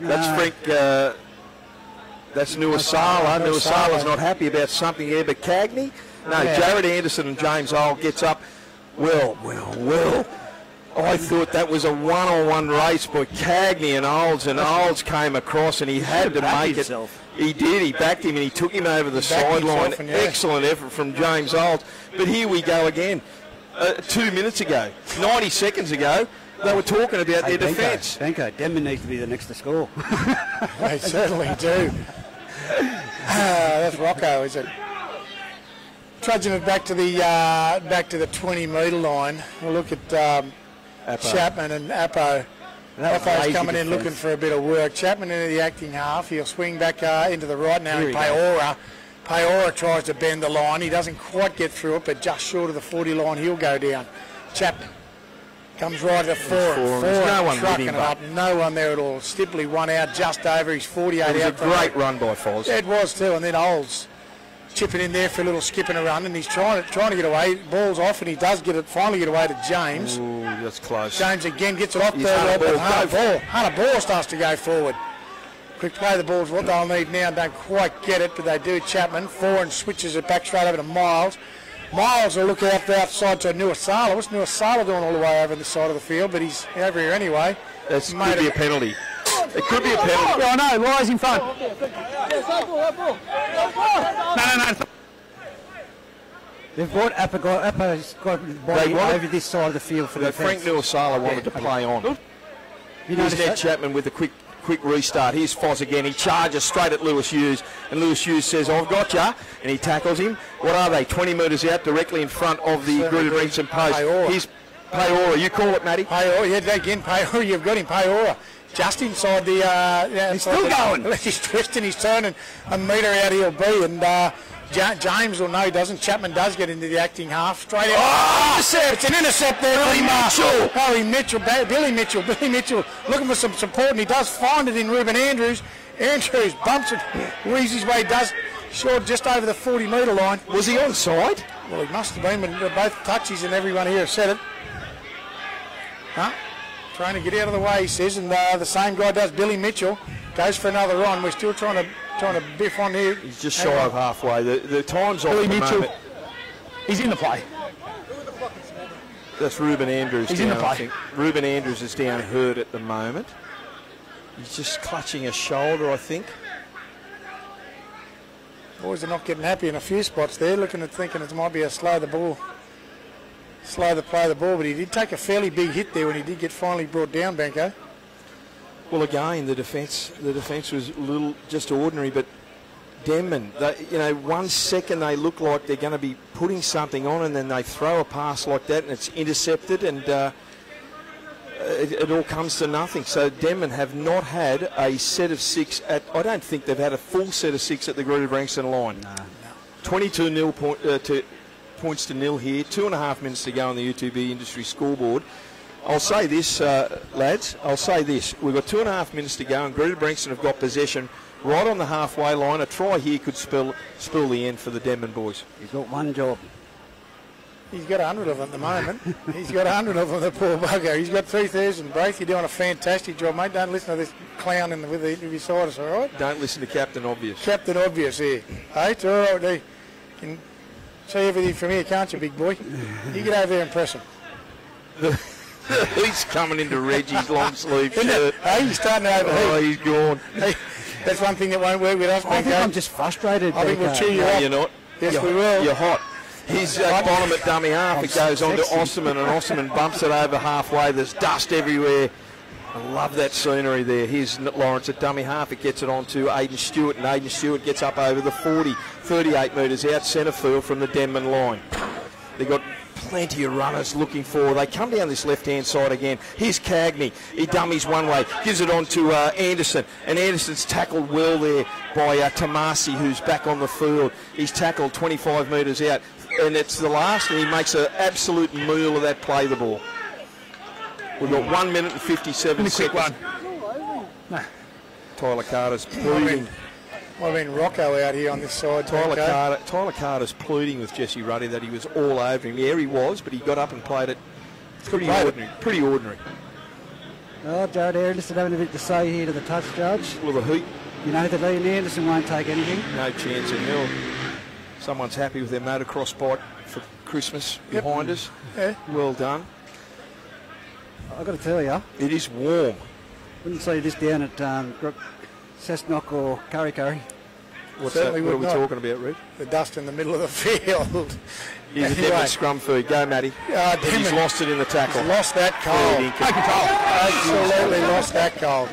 That's Frank... That's Nuasala. Nuasala's not happy about something here, but Cagney? No, yeah. Jared Anderson and James Old gets up. Well. I thought that was a one-on-one race by Cagney and Olds came across and he had to make it. He did. He backed him and he took him over the sideline. Excellent effort from James Olds. But here we go again. 2 minutes ago, 90 seconds ago, they were talking about their defence. Benko, Denman needs to be the next to score. They certainly do. That's Rocco, is it? Trudging it back to the 20-metre line. We'll look at Chapman and Appo. Appo's coming in looking for a bit of work. Chapman into the acting half. He'll swing back into the right now. Paora. Paora tries to bend the line. He doesn't quite get through it, but just short of the 40 line, he'll go down. Chapman comes right at 4. No one trucking it up. No one there at all. Stipley one out just over his 48 out. It was a great run by Foz. Yeah, it was too. And then Olds chipping in there for a little skip and a run, and he's trying to get away. Ball's off, and he does finally get away to James. Ooh, that's close. James again gets it off Hunter Ball starts to go forward. Quick play, the ball's what they'll need now. Don't quite get it, but they do. Chapman 4 and switches it back straight over to Miles. Miles will look out the outside to Nuasala. What's Nuasala doing all the way over the side of the field? But he's over here anyway. That could be a penalty. It could be a penalty. Oh no, lies in front. No. They've brought Appa's got the body over this side of the field for the Frank Nuasala wanted to play on. Here's Ned Chapman with a quick restart. Here's Foz again. He charges straight at Lewis Hughes, and Lewis Hughes says, I've got ya, and he tackles him. What are they? 20 metres out, directly in front of the Greta-Branxton post. Here's Paora. You call it, Matty. Paora, yeah, again, Paora. You've got him, Paora. Just inside the... he's still going. He's twisting, he's turning. A metre out he'll be, and... James will know he doesn't. Chapman does get into the acting half. Straight out. Intercept. It's an intercept there. Billy Mitchell looking for some support, and he does find it in Ruben Andrews. Andrews bumps it, weaves his way, does short just over the 40-metre line. Was he onside? Well, he must have been, but both touchies and everyone here have said it. Trying to get out of the way, he says, and the same guy does. Billy Mitchell goes for another run. We're still trying to biff on here. He's just shy of halfway. The time's off. Billy Mitchell. Moment. He's in the play. That's Ruben Andrews. He's in the play. Ruben Andrews is down hurt at the moment. He's just clutching a shoulder, I think. Boys are not getting happy in a few spots there, looking at thinking it might be a slow the play of the ball, but he did take a fairly big hit there when he did get finally brought down, Benko. Well, again, the defence was a little just ordinary, but Denman, 1 second they look like they're going to be putting something on, and then they throw a pass like that, and it's intercepted, and it all comes to nothing. So Denman have not had a set of 6 at. I don't think they've had a full set of 6 at the Greta-Branxton line. No. 22 points to nil here. 2.5 minutes to go on the UTB industry scoreboard. I'll say this, lads. I'll say this. We've got 2.5 minutes to go, and Greta-Branxton have got possession right on the halfway line. A try here could spill the end for the Denman boys. He's got one job. He's got 100 of them at the moment. He's got 100 of them, the poor bugger. He's got 2,000. Braith, you're doing a fantastic job, mate. Don't listen to this clown with the beside us, all right? Don't listen to Captain Obvious. Captain Obvious here. Hey, it's all right. You can see everything from here, can't you, big boy? You get over there and press him. He's coming into Reggie's long sleeve shirt. Hey, he's starting to overheat. Oh, he's gone. Hey, that's one thing that won't work with us, I think I'm just frustrated. I think we'll cheer you up. You're not. Yes, we will. You're hot. He's at bottom at dummy half. It goes on to Osman, and Osman bumps it over halfway. There's dust everywhere. I love that scenery there. Here's Lawrence at dummy half. It gets it on to Aidan Stewart, and Aidan Stewart gets up over the 40, 38 metres out centre field from the Denman line. They've got plenty of runners looking for. They come down this left-hand side again. Here's Cagney. He dummies one way, gives it on to Anderson, and Anderson's tackled well there by Tomasi, who's back on the field. He's tackled 25 metres out, and it's the last, and he makes an absolute meal of that play the ball. We've got 1 minute and 57 seconds. Tyler Carter's pleading. Well, I mean, Rocco out here on this side. Tyler Carter's pleading with Jesse Ruddy that he was all over him. Yeah, he was, but he got up and played it pretty ordinary. Oh, Jared Anderson having a bit to say here to the touch judge. Well, the heat. You know that Ian Anderson won't take anything. No chance in hell. Someone's happy with their motocross bike for Christmas behind us. Yeah. Well done. I've got to tell you. It is warm. Wouldn't see this down at Cessnock or Curry Curry. What are we talking about, Red? The dust in the middle of the field. He's a Denman scrum feed. Go, Matty. He's lost it in the tackle. He's lost that cold. Absolutely lost that cold.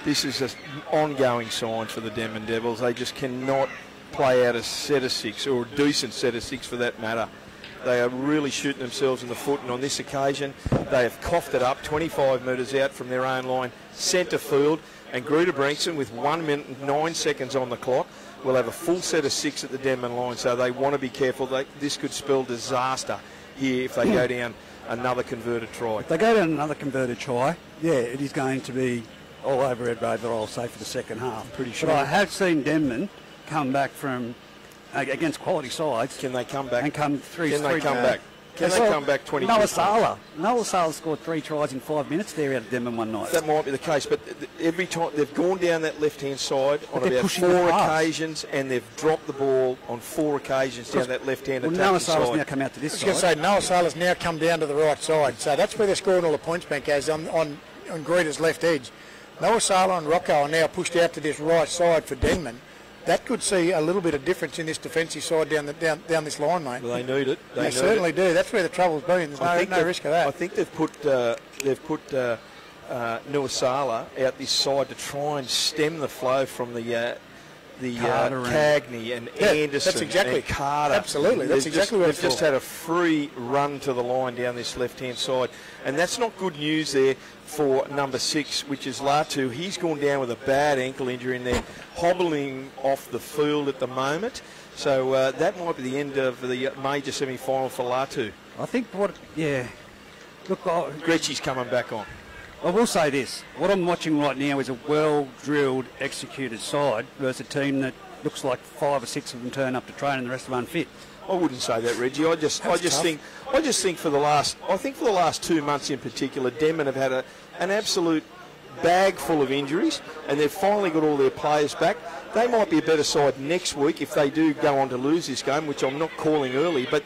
This is an ongoing sign for the Denman Devils. They just cannot play out a set of 6, or a decent set of 6 for that matter. They are really shooting themselves in the foot, and on this occasion they have coughed it up 25 metres out from their own line, centre field, and Greta-Branxton with 1 minute and 9 seconds on the clock will have a full set of 6 at the Denman line, so they want to be careful. This could spell disaster here if they go down another converted try. If they go down another converted try, yeah, it is going to be all over Ed Rover, I'll say, for the second half. Pretty sure. But I have seen Denman come back from against quality sides. Can they come back? And come through. Can they come back? Can they come back 22? Noah Sala scored 3 tries in 5 minutes there out of Denman one night. That might be the case, but every time they've gone down that left-hand side on about 4 occasions, and they've dropped the ball on 4 occasions down that left-hand attacking Noah side. Sala's now come out to this side. I was going to say, Noah Sala's now come down to the right side, so that's where they're scoring all the points back as on Greta's left edge. Noah Sala and Rocco are now pushed out to this right side for Denman. That could see a little bit of difference in this defensive side down this line, mate. Well, they need it. They certainly do. That's where the trouble's been. There's no risk of that. I think they've put Nuasala out this side to try and stem the flow from the Cagney and Anderson and Carter. Absolutely, that's exactly what they've just had a free run to the line down this left-hand side, and that's not good news there for number 6, which is Latu. He's gone down with a bad ankle injury and they're hobbling off the field at the moment. So that might be the end of the major semi-final for Latu. I think Look, Gretschy's coming back on. I will say this. What I'm watching right now is a well-drilled, executed side versus a team that looks like 5 or 6 of them turn up to train and the rest of them unfit. I wouldn't say that, Reggie. I just think for the last 2 months in particular, Denman have had an absolute bag full of injuries, and they've finally got all their players back. They might be a better side next week if they do go on to lose this game, which I'm not calling early, but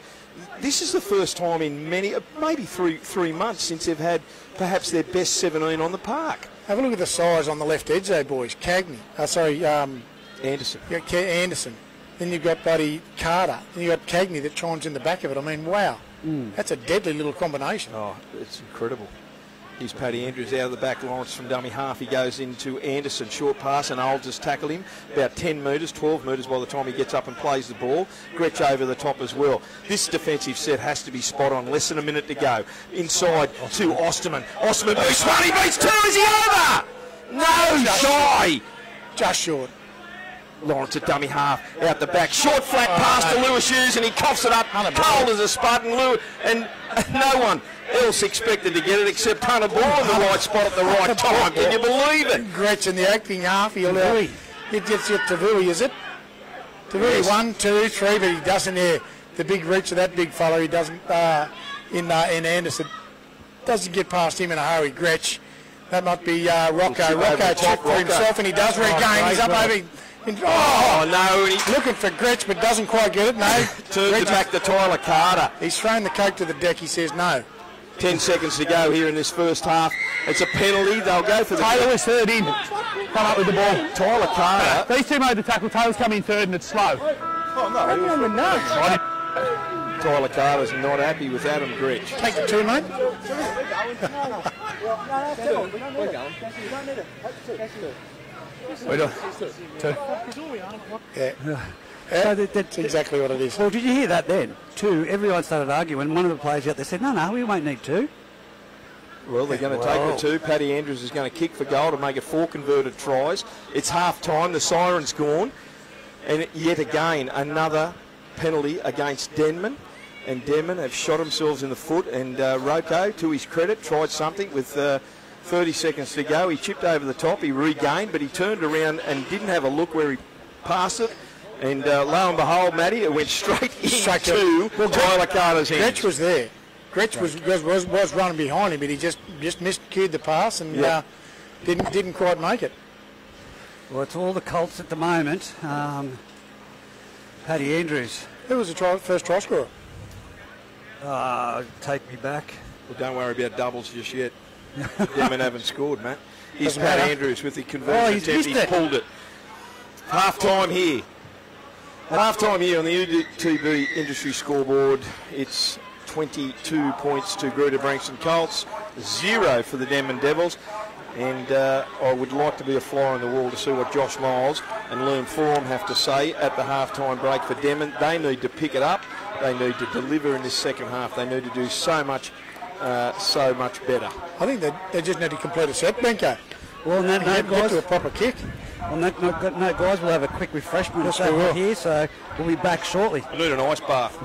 this is the first time in maybe three months since they've had perhaps their best 17 on the park. Have a look at the size on the left edge though, boys. Anderson. Yeah, Anderson. Then you've got Buddy Carter. Then you've got Cagney that chimes in the back of it. I mean, wow. That's a deadly little combination. Oh, it's incredible. Here's Paddy Andrews out of the back, launch from dummy half. He goes into Anderson, short pass, and I'll just tackle him about 10 metres, 12 metres by the time he gets up and plays the ball. Gretsch over the top as well. This defensive set has to be spot on. Less than a minute to go. Inside to Osterman. Osterman boosts one, he beats two. Is he over? No, shy. Just short. Lawrence at dummy half, out the back, short flat pass to Lewis Hughes, and he coughs it up, cold as a spud, and no one else expected to get it except Hunter Ball in the right spot at the right time. Can you believe it? Gretsch in the acting half, it gets you to Tavui, is it? Tavui, yes. 1, 2, 3, but he doesn't there. The big reach of that big fellow, he doesn't, in Anderson, doesn't get past him in a hurry. Gretsch, that might be Rocco. Rocco checked for himself, and he does regain. He's up over. No, looking for Gretsch, but doesn't quite get it. No, turns it back to Tyler Carter. He's thrown the coke to the deck. He says no. 10 seconds to go here in this first half. It's a penalty. They'll go for the. Taylor was third in. Come up with the ball. Tyler Carter. These two made the tackle. Taylor's coming third, and it's slow. Oh no! Tyler Carter's not happy with Adam Gretsch. Take the two, mate. We do. Two. Yeah. That's exactly what it is. Well, did you hear that then? Two, everyone started arguing. One of the players out there said, no, we won't need two. Well, they're going to take the two. Paddy Andrews is going to kick for goal to make it 4 converted tries. It's half time. The siren's gone. And yet again, another penalty against Denman. And Denman have shot themselves in the foot. And Rocco, to his credit, tried something with 30 seconds to go. He chipped over the top. He regained, but he turned around and didn't have a look where he passed it. And lo and behold, Matty, it went straight into Tyler Carter's hands. Gretsch was there. Gretsch was running behind him, but he just miscued the pass and didn't quite make it. Well, it's all the Colts at the moment. Paddy Andrews. Who was the first try scorer? Take me back. Well, don't worry about doubles just yet. Denman haven't scored, Matt. Here's Pat Andrews with the conversion attempt. He's pulled it. Half time here. Half time here on the UTV industry scoreboard. It's 22 points to Greta-Branxton Colts, 0 for the Denman Devils. And I would like to be a fly on the wall to see what Josh Miles and Liam Forum have to say at the half-time break for Denman. They need to pick it up. They need to deliver in this second half. They need to do so much better. I think they just need to complete a set, Benko. Well, no, get to a proper kick. Well, no, guys, we'll have a quick refreshment here, so we'll be back shortly. I need an ice bath.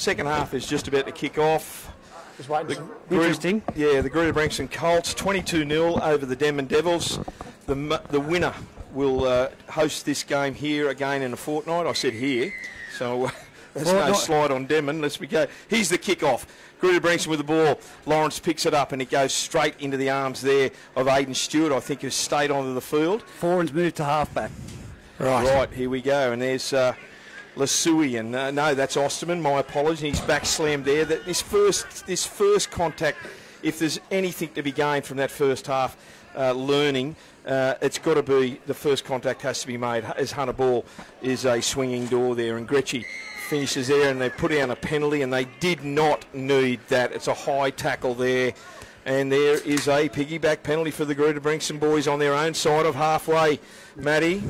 Second half is just about to kick off. Just waiting. Interesting. The Greta-Branxton Colts 22-0 over the Denman Devils. The winner will host this game here again in a fortnight. I said here, so there's no slide on Denman. Let's go. Here's the kick-off. Greta-Branxton with the ball. Lawrence picks it up and it goes straight into the arms there of Aidan Stewart, I think, who's stayed onto the field. Foreign's moved to halfback. Right, here we go. And there's Lasui, and no, that's Osterman. My apologies. He's back slammed there. This first contact, if there's anything to be gained from that first half learning, it's got to be the first contact has to be made as Hunter Ball is a swinging door there, and Gretchy finishes there, and they put down a penalty, and they did not need that. It's a high tackle there, and there is a piggyback penalty for the Greta-Branxton boys on their own side of halfway. Matty?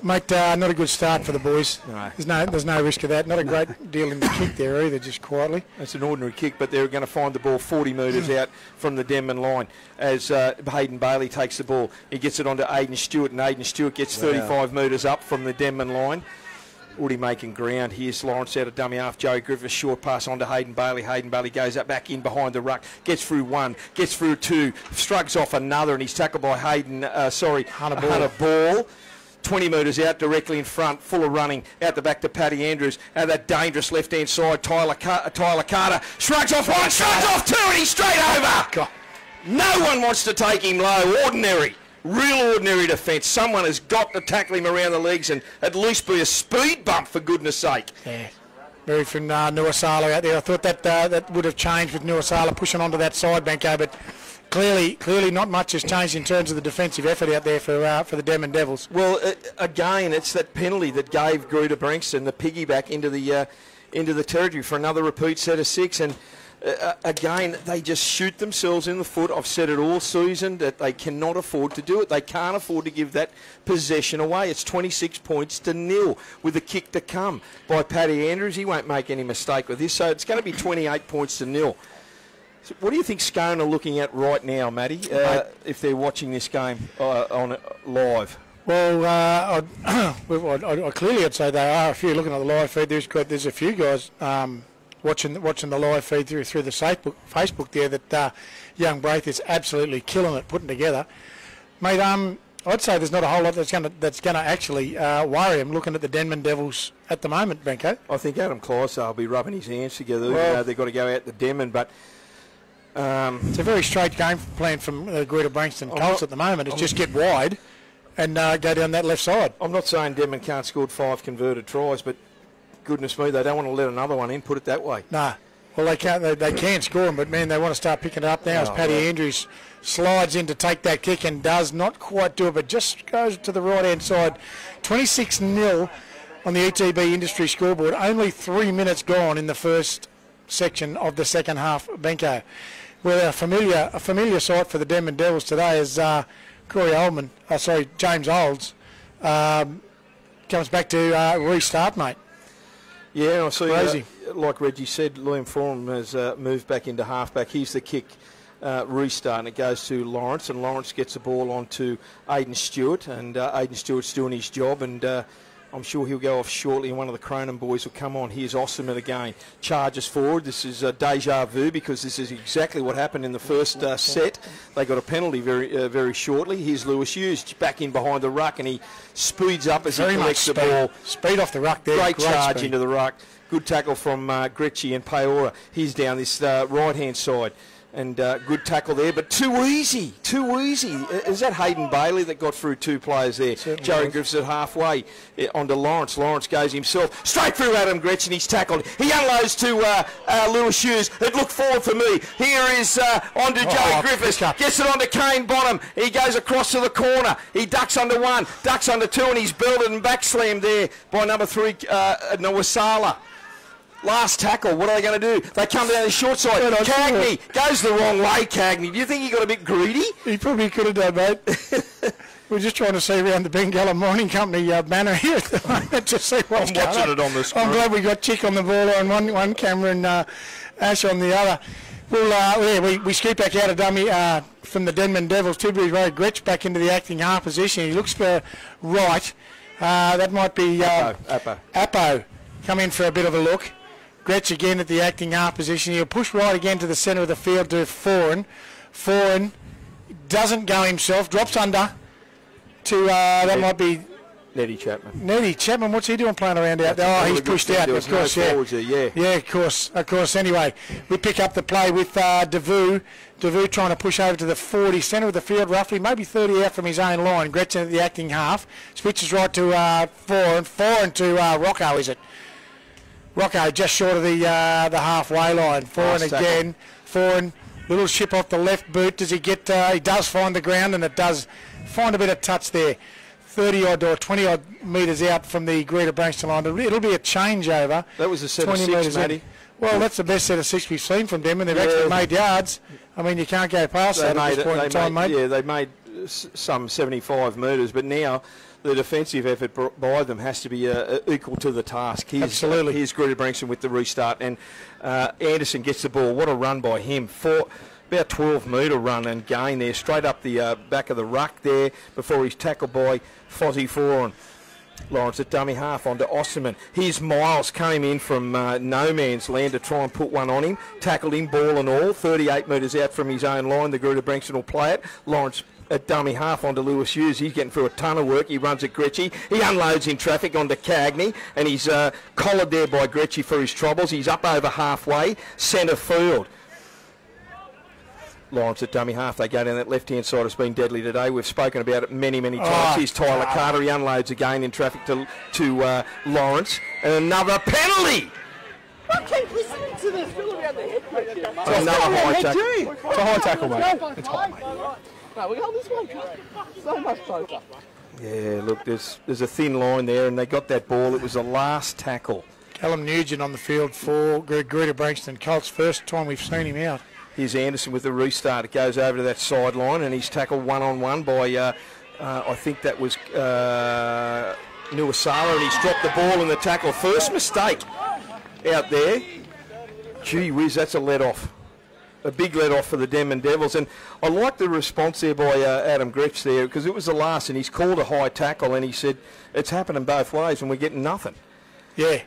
Mate, not a good start for the boys. No. There's no risk of that. Not a great deal in the kick there either, just quietly. It's an ordinary kick, but they're going to find the ball 40 metres out from the Denman line as Hayden Bailey takes the ball. He gets it onto Aidan Stewart, and Aidan Stewart gets 35 metres up from the Denman line. Already making ground. Here's Lawrence out of dummy half. Joey Griffiths, short pass onto Hayden Bailey. Hayden Bailey goes up back in behind the ruck, gets through one, gets through two, struggles off another, and he's tackled by Hunter Ball. 20 metres out directly in front, full of running, out the back to Paddy Andrews, out that dangerous left-hand side, Tyler Carter, shrugs off one, shrugs off two, and he's straight over! God. No one wants to take him low, real ordinary defence. Someone has got to tackle him around the legs and at least be a speed bump, for goodness sake. Yeah, very from Nuasala out there. I thought that would have changed with Nuasala pushing onto that side, Benko, but Clearly not much has changed in terms of the defensive effort out there for the Denman Devils. Well, again, it's that penalty that gave Greta-Branxton the piggyback into the territory for another repeat set of 6. And again, they just shoot themselves in the foot. I've said it all season that they cannot afford to do it. They can't afford to give that possession away. It's 26 points to 0 with a kick to come by Paddy Andrews. He won't make any mistake with this. So it's going to be 28 points to 0. So what do you think Scone are looking at right now, Matty, if they're watching this game on live? Well, I clearly I'd say they are. If you're looking at the live feed, there's a few guys watching the live feed through the Facebook there that young Braith is absolutely killing it, putting together. Mate, I'd say there's not a whole lot that's going to actually worry him looking at the Denman Devils at the moment, Benko. I think Adam Clydesdale will be rubbing his hands together. Well, they've got to go out the Denman, but... it's a very straight game plan from Greta-Branxton Colts at the moment. It's just get wide and go down that left side. I'm not saying Denman can't score 5 converted tries, but goodness me, they don't want to let another one in, put it that way. Nah. Well, they can't. They can score them, but, man, they want to start picking it up now as Paddy Andrews slides in to take that kick and does not quite do it, but just goes to the right-hand side. 26-0 on the ETB Industry scoreboard. Only 3 minutes gone in the first section of the second half, Benko. Well, a familiar sight for the Denman Devils today is James Olds comes back to restart, mate. Yeah, I see. Crazy. Like Reggie said, Liam Forum has moved back into halfback. Here's the kick restart, and it goes to Lawrence, and Lawrence gets the ball onto Aidan Stewart, and Aidan Stewart's doing his job, and I'm sure he'll go off shortly, and one of the Cronin boys will come on. Here's Osterman again. Charges forward. This is deja vu because this is exactly what happened in the first set. They got a penalty very shortly. Here's Lewis Hughes back in behind the ruck, and he speeds up as he collects the ball. Speed off the ruck there. Great charge speed into the ruck. Good tackle from Gretchy and Peora. He's down this right-hand side. And good tackle there, but too easy. Is that Hayden Bailey that got through 2 players there? Joey Griffiths at halfway onto Lawrence. Lawrence goes himself straight through Adam Gretchen. He's tackled. He unloads to Lewis Hughes. It looked forward for me. Here is onto Joey Griffiths. Gets it onto Kane Bonham. He goes across to the corner. He ducks under 1, ducks under 2, and he's belted and back slammed there by number 3, Nuasala. Last tackle, what are they going to do? They come down the short side. Cagney goes the wrong way, Cagney. Do you think he got a bit greedy? He probably could have done, mate. We're just trying to see around the Bengalla Mining Company banner here at the moment to see what's going on. I'm watching it on the screen. I'm glad we got Chick on the ball on one camera and Ash on the other. Well, we scoop back out of dummy from the Denman Devils. Tiberi Road Gretsch back into the acting half position. He looks for right. That might be Appo. Appo come in for a bit of a look. Gretsch again at the acting half position. He'll push right again to the centre of the field to Foran. Foran doesn't go himself, drops under to, that might be Nettie Chapman. Nettie Chapman, what's he doing playing around out there? Oh, he's pushed out, of course, yeah, of course. Anyway, we pick up the play with Devu. Devu trying to push over to the 40, centre of the field roughly, maybe 30 out from his own line. Gretchen at the acting half. Switches right to Foran to Rocco, is it? Rocco just short of the halfway line. Foran again. Foran, little ship off the left boot. Does he get, he does find the ground, and it does find a bit of touch there. 30-odd or 20-odd metres out from the Greta-Branxton line. It'll be a changeover. That was a set of 6, Matty. Well, that's the best set of 6 we've seen from Denman. They've actually made yards. I mean, you can't go past that at this point in time, mate. Yeah, they made some 75 metres, but now the defensive effort by them has to be equal to the task. Absolutely. Here's Greta-Branxton with the restart, and Anderson gets the ball. What a run by him. About 12-metre run and gain there, straight up the back of the ruck there before he's tackled by Fozzie Foran. Lawrence at dummy half onto Osterman. Here's Miles, came in from no man's land to try and put one on him. Tackled him, ball and all. 38 metres out from his own line. The Greta-Branxton will play it. Lawrence at dummy half onto Lewis Hughes. He's getting through a ton of work. He runs at Gretchy. He unloads in traffic onto Cagney, and he's collared there by Gretchy for his troubles. He's up over halfway, centre field. Lawrence at dummy half. They go down that left-hand side. It's been deadly today. We've spoken about it many times. Here's Tyler Carter. He unloads again in traffic to Lawrence. And another penalty! I keep listening to this. Fill around the head. It's another high tackle. It's a high tackle, mate. It's high, mate. No, we got this one. So much closer. Yeah, look, there's a thin line there, and they got that ball. It was the last tackle. Callum Nugent on the field for Greta-Branxton Colts. First time we've seen him out. Here's Anderson with the restart. It goes over to that sideline, and he's tackled one-on-one by, I think that was Nuasala, and he's dropped the ball in the tackle. First mistake out there. Gee whiz, that's a let-off. A big let-off for the Denman Devils. And I like the response there by Adam Gretsch there, because it was the last, and he's called a high tackle, and he said, it's happening both ways, and we're getting nothing. Yeah.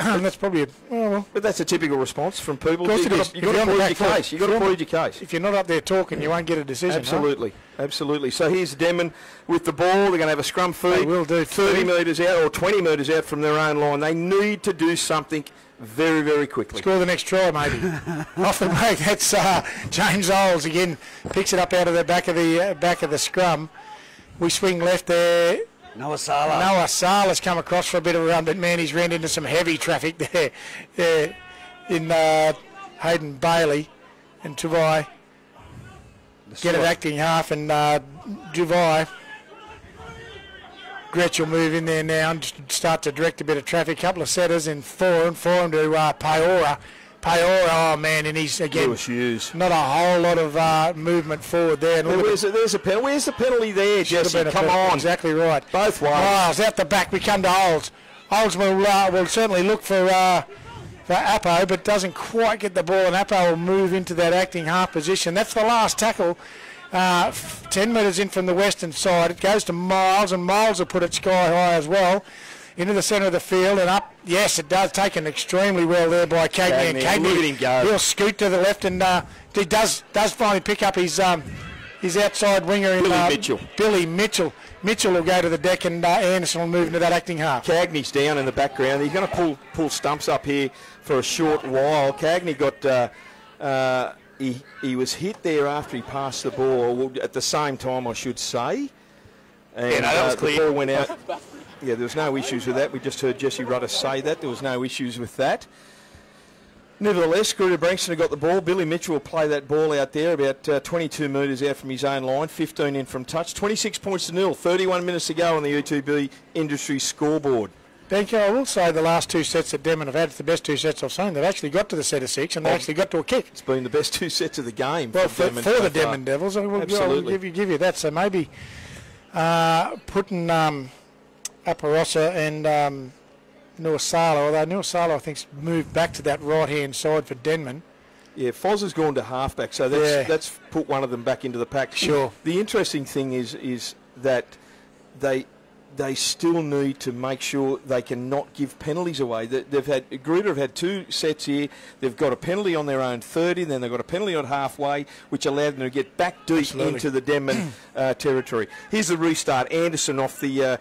That's probably but that's a typical response from people. You've got to prove your case. You've got to prove your case. If you're not up there talking, you won't get a decision. Absolutely, absolutely. So here's Denman with the ball. They're going to have a scrum feed. They will do 30 metres out or 20 metres out from their own line. They need to do something very, very quickly. Score the next try, maybe. Off the break. That's James Olds again. Picks it up out of the back of the scrum. We swing left there. Noah Sala's come across for a bit of a run, but man, he's ran into some heavy traffic there in Hayden Bailey and Tuvai. Get it acting half, and Tuvai. Gretsch will move in there now and start to direct a bit of traffic. Couple of setters in Foran to Paora. Oh man, and he's again Lewis Hughes. Not a whole lot of movement forward there. And there's a penalty. Where's the penalty there, Jesse? Come on. Exactly right. Both ways. Miles out the back. We come to Olds. Olds will certainly look for Appo, but doesn't quite get the ball, and Appo will move into that acting half position. That's the last tackle. 10 metres in from the western side. It goes to Miles, and Miles will put it sky high as well. Into the centre of the field and up. Yes, it does. Taken extremely well there by Cagney. And Cagney, look at him go. He'll scoot to the left, and he does finally pick up his outside winger in Billy Mitchell. Mitchell will go to the deck, and Anderson will move into that acting half. Cagney's down in the background. He's going to pull stumps up here for a short while. Cagney got he was hit there after he passed the ball. At the same time, I should say. And that was clear. The ball went out. Yeah, there was no issues with that. We just heard Jesse Rudder say that. There was no issues with that. Nevertheless, Greta-Branxton got the ball. Billy Mitchell will play that ball out there about 22 metres out from his own line, 15 in from touch, 26 points to nil, 31 minutes to go on the UTB Industry scoreboard. Benko, I will say the last two sets that Denman have had, it's the best two sets I've seen. They've actually got to the set of 6, and they actually got to a kick. It's been the best two sets of the game. Well, for the Denman Devils, absolutely. I'll give you that. So maybe putting Aparosa and Nuasala, although Nuasala I think's moved back to that right-hand side for Denman. Yeah, Foz has gone to halfback, so that's put one of them back into the pack. Sure. The interesting thing is that they still need to make sure they cannot give penalties away. Greta have had 2 sets here. They've got a penalty on their own 30, then they've got a penalty on halfway, which allowed them to get back deep into the Denman territory. Here's the restart. Anderson off the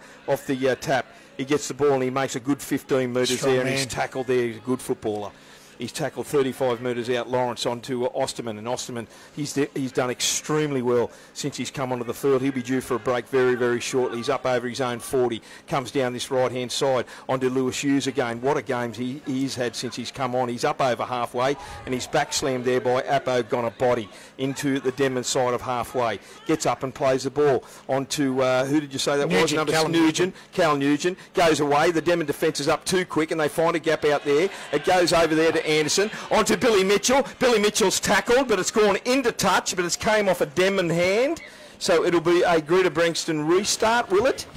tap. He gets the ball and he makes a good 15 metres there, and he's tackled there. He's a good footballer. He's tackled 35 metres out Lawrence onto Osterman, and Osterman, he's done extremely well since he's come onto the field. He'll be due for a break very, very shortly. He's up over his own 40, comes down this right-hand side onto Lewis Hughes again. What a game he's had since he's come on. He's up over halfway, and he's back slammed there by Appo Gonabody into the Denman side of halfway. Gets up and plays the ball onto, who did you say that was? Cal Nugent. Goes away. The Denman defence is up too quick, and they find a gap out there. It goes over there to Anderson, onto Billy Mitchell. Billy Mitchell's tackled, but it's gone into touch, but it's came off a Denman hand. So it'll be a Greta-Branxton restart, will it?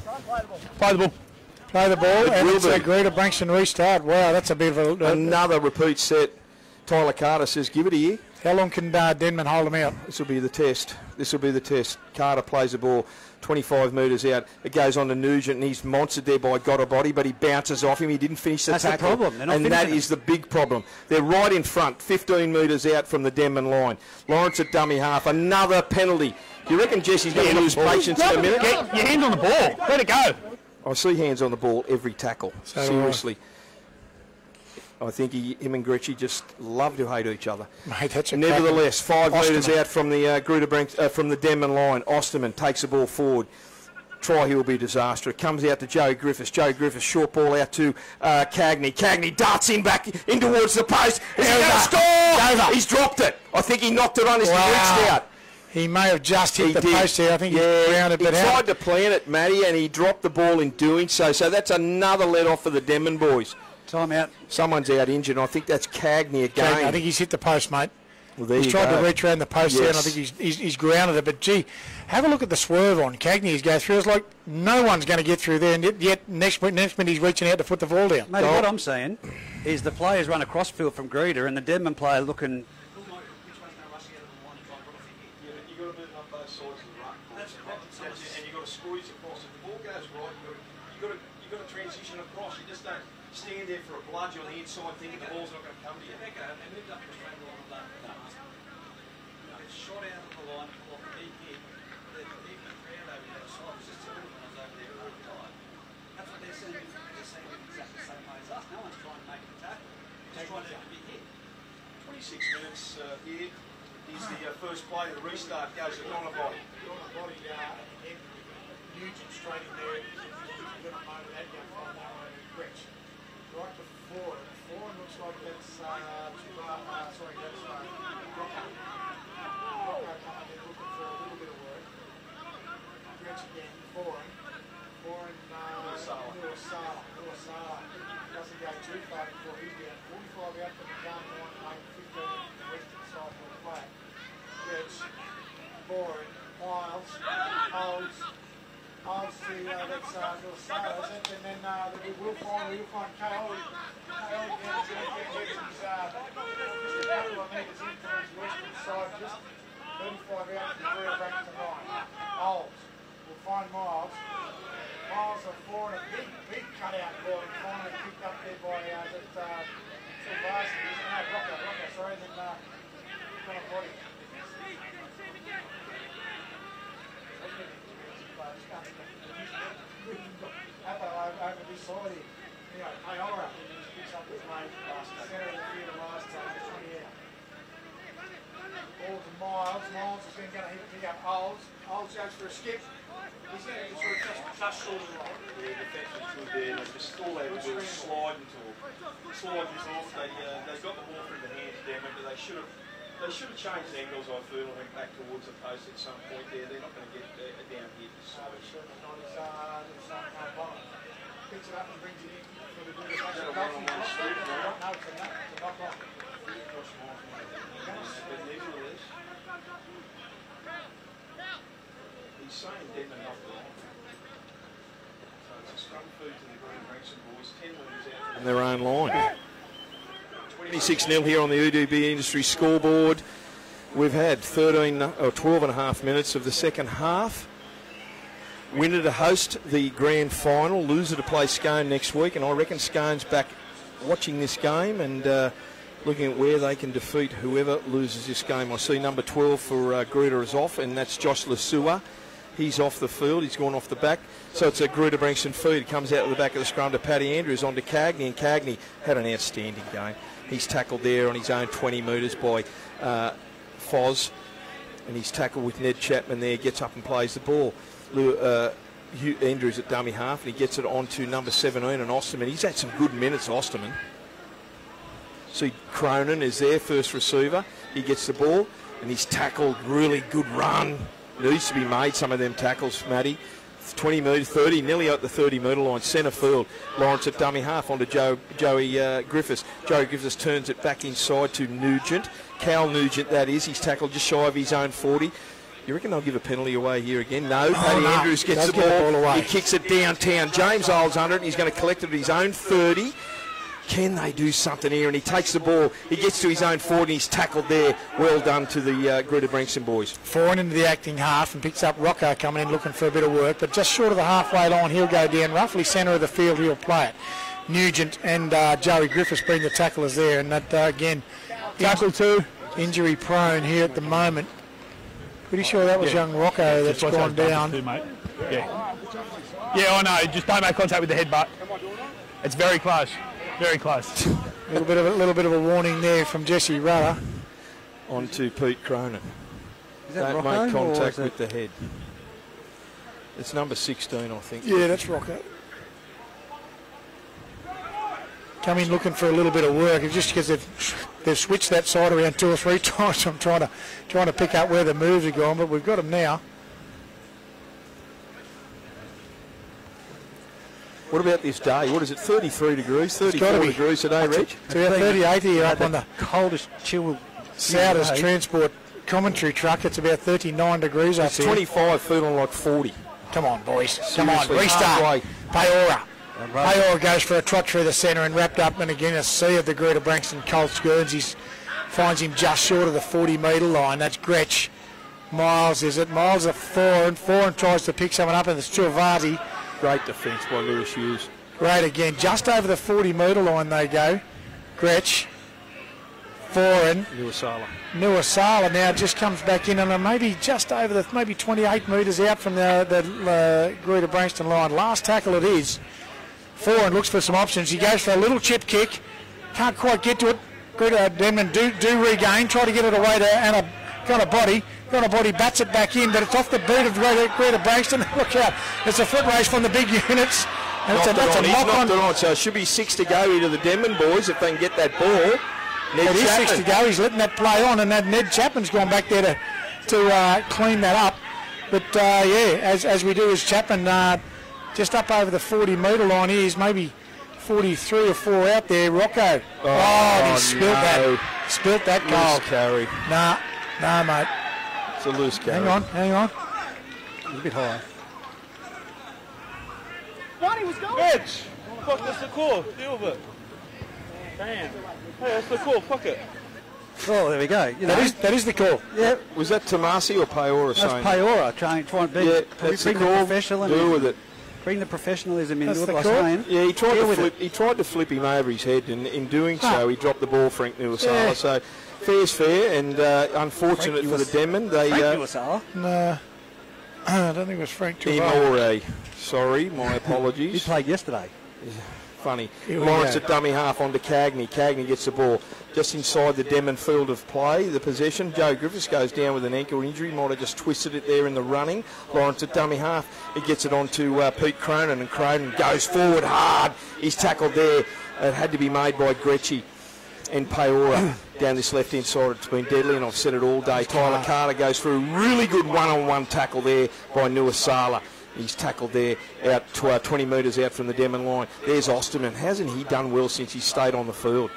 Play the ball. Play the ball, and it's a Greta-Branxton restart. Wow, that's a bit of another repeat set. Tyler Carter says, give it a year. How long can Denman hold him out? This will be the test. Carter plays the ball 25 metres out. It goes on to Nugent, and he's monstered there by Gonabody, but he bounces off him. He didn't finish the tackle. That's the problem. And that is the big problem. They're right in front, 15 metres out from the Denman line. Lawrence at dummy half. Another penalty. Do you reckon Jesse's going to lose patience in a minute? Get your hand on the ball. Let it go. I see hands on the ball every tackle. Seriously. I think him and Gretchy just love to hate each other. Mate, that's nevertheless, 5 metres out from the from the Denman line. Osterman takes the ball forward. Try here will be disastrous. Comes out to Joe Griffiths. Joe Griffiths, short ball out to Cagney. Cagney darts in back in towards the post. He's going to score! He's dropped it. I think he knocked it on as he reached out. He may have just hit the post there. I think he grounded it. He tried to plant it, Matty, and he dropped the ball in doing so. So that's another let-off for the Denman boys. Time out. Someone's out injured. I think that's Cagney again. I think he's hit the post, mate. Well, he's tried to reach around the post there, and I think he's grounded it. But, gee, have a look at the swerve on Cagney. He's going through. It's like no one's going to get through there, and yet next minute he's reaching out to put the ball down. Mate, what I'm saying is the players run across field from Greta, and the Denman player looking... Transition across, you just don't stand there for a bludge on the inside thinking the ball's not going to come to you. And lift up the straight line of that. It's shot out of the line, pull off the deep hit. Even the crowd over the other side was just telling them I was over there all the time. That's what they're saying. They're saying exactly the same way as us. No one's trying to make a tackle. Just trying to be hit. 26 minutes here. Is the first play of the restart goes to Gonabody. Gonabody and Nugent straight in there. Right before it. It looks like that's Rocco coming in looking for a little bit of work. Gretch again, Foran Nuasala doesn't go too far before he's down. 45 out from the gun line, 15 on the western side of the flag. Gretch, Foran, Miles, holds to that's Nuasala, isn't it? And then we'll find KO again. He's a couple of metres in from his western side, just 35 out from the Greta-Branxton line. Olds. We'll find Miles. Miles are for a big cutout ball, and finally picked up there by Silvasi, isn't it? Rocco, sorry, then Gonabody. Over this side here, Ayora picks up his mate, centre of the field last time, 20 out. Ball to Miles is then going to pick up Olds goes for a skip. He's going to get through just short of the line. Yeah, the defence was good there, they just all they do is slide this off. They got the ball through the hands of Denman, but they should have changed angles, I feel, and went back towards the post at some point there. They're not going to get down here. So it's certainly not his bottom. Picks it up and brings it in for the good. No, it's a knock on. He's saying Denman knocked it on. So it's a scrum food to the Greta-Branxton boys. 10 winners out on their own line. 26-0 here on the UDB Industry scoreboard. We've had 12 and a half minutes of the second half. Winner to host the grand final, loser to play Scone next week, and I reckon Scone's back watching this game and looking at where they can defeat whoever loses this game. I see number 12 for Greta is off, and that's Josh Lasua. He's off the field. He's gone off the back. So it's a Greta-Branxton feed. Comes out of the back of the scrum to Paddy Andrews on to Cagney, and Cagney had an outstanding game. He's tackled there on his own 20 metres by Foz, and he's tackled with Ned Chapman there, gets up and plays the ball. Andrews at dummy half, and he gets it on to number 17 and Osterman. He's had some good minutes, Osterman. See, Cronin is there, first receiver. He gets the ball, and he's tackled, really good run. It needs to be made, some of them tackles, Matty. 20 metres, 30, nearly out the 30-metre line, centre field. Lawrence at dummy half onto Joey Griffiths. Joey Griffiths turns it back inside to Nugent. Cal Nugent, that is. He's tackled just shy of his own 40. You reckon they'll give a penalty away here again? No, Paddy Andrews gets the ball away. He kicks it downtown. James Olds under it, and he's going to collect it at his own 30. Can they do something here? And he takes the ball. He gets to his own 40, and he's tackled there. Well done to the Greta-Branxton boys. Foreign into the acting half and picks up Rocco coming in looking for a bit of work, but just short of the halfway line, he'll go down roughly centre of the field. He'll play it. Nugent and Joey Griffiths being the tacklers there, and that again, Tackle 2. Injury prone here at the moment. Pretty sure that was young Rocco that's gone down. Too, mate. Yeah, I know. Just don't make contact with the headbutt. It's very close. Very close. A little bit of a warning there from Jesse Rudder. On to Pete Cronin. Is that Don't Rocco, make contact or with the head. It's number 16, I think. Yeah, that's Rocco. Come in looking for a little bit of work. It's just because they've switched that side around 2 or 3 times. So I'm trying to pick up where the moves are going, but we've got them now. What about this day? What is it, 33 degrees, 34 degrees today, Reg? It's about 38 here up on the coldest chill Souders transport commentary truck. It's about 39 degrees up It's here. 25, feeling like 40. Come on, boys. Come Seriously, on, restart. halfway. Paora. Paora goes for a trot through the centre and wrapped up, and again a sea of the Greta-Branxton Colts Guernseys finds him just short of the 40-metre line. That's Gretsch. Miles, is it? Miles at Foreign tries to pick someone up, and it's Chuvati. Great defence by Lewis Hughes. Great again. Just over the 40-metre line they go. Gretsch. Foreign. Nuasala now just comes back in, and maybe just over the, maybe 28 metres out from the Greta-Branxton line. Last tackle it is. Foreign looks for some options. He goes for a little chip kick. Can't quite get to it. Denman do regain. Try to get it away to Anna. Got a body, bats it back in, but it's off the boot of Greta-Branxton. Look out. It's a foot race from the big units. And that's a knock on. So it should be 6 to go here to the Denman boys if they can get that ball. It is 6 to go. He's letting that play on, and that Ned Chapman's gone back there to clean that up. But yeah, as we do as Chapman, just up over the 40-metre line here, he's maybe 43 or 4 out there. Rocco. He spilt that. Spilt that goal. Loose carry. Nah, mate. It's a loose carry. Hang on. It's a bit high. Bonnie was going. Reg! Fuck, that's the call. Deal with it. Damn. Hey, that's the call. Fuck it. Oh, there we go. You know, That is the call. yeah, Was that Tomasi or Paora that's saying? Paora trying to be. Yeah, that's the bring the call. professionalism. Deal with it. Bring the professionalism in. That's What the I was call. saying. Yeah, he tried Deal to with flip. He tried to flip him over his head, and in doing so, he dropped the ball, Frank Nuasala. Yeah. So fair's fair, and unfortunate for the Denman. They Frank Nuasala. No, I don't think it was Frank Trevor. Imore. Sorry, my He apologies. played yesterday. Funny. Here we Lawrence go. at dummy half onto Cagney. Cagney gets the ball just inside the Denman field of play, the possession. Joe Griffiths goes down with an ankle injury. Might have just twisted it there in the running. Lawrence at dummy half. He gets it on to Pete Cronin, and Cronin goes forward hard. He's tackled there. It had to be made by Gretschy and Paora down this left-hand side. It's been deadly, and I've said it all day. Tyler Carter goes for a really good one-on-one tackle there by Nuasala. He's tackled there out 20 metres out from the Denman line. There's Osterman. Hasn't he done well since he stayed on the field?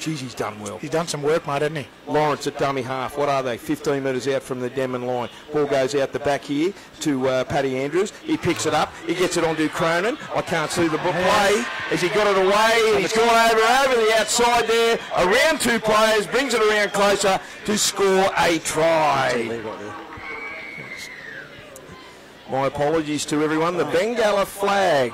Jeez, he's done well. He's done some work, mate, hasn't he? Lawrence at dummy half. What are they? 15 metres out from the Denman line. Ball goes out the back here to Paddy Andrews. He picks it up. He gets it onto Cronin. I can't see the play. As he got it away, and he's gone over the outside there, around 2 players, brings it around closer to score a try. My apologies to everyone. The Bengalla flag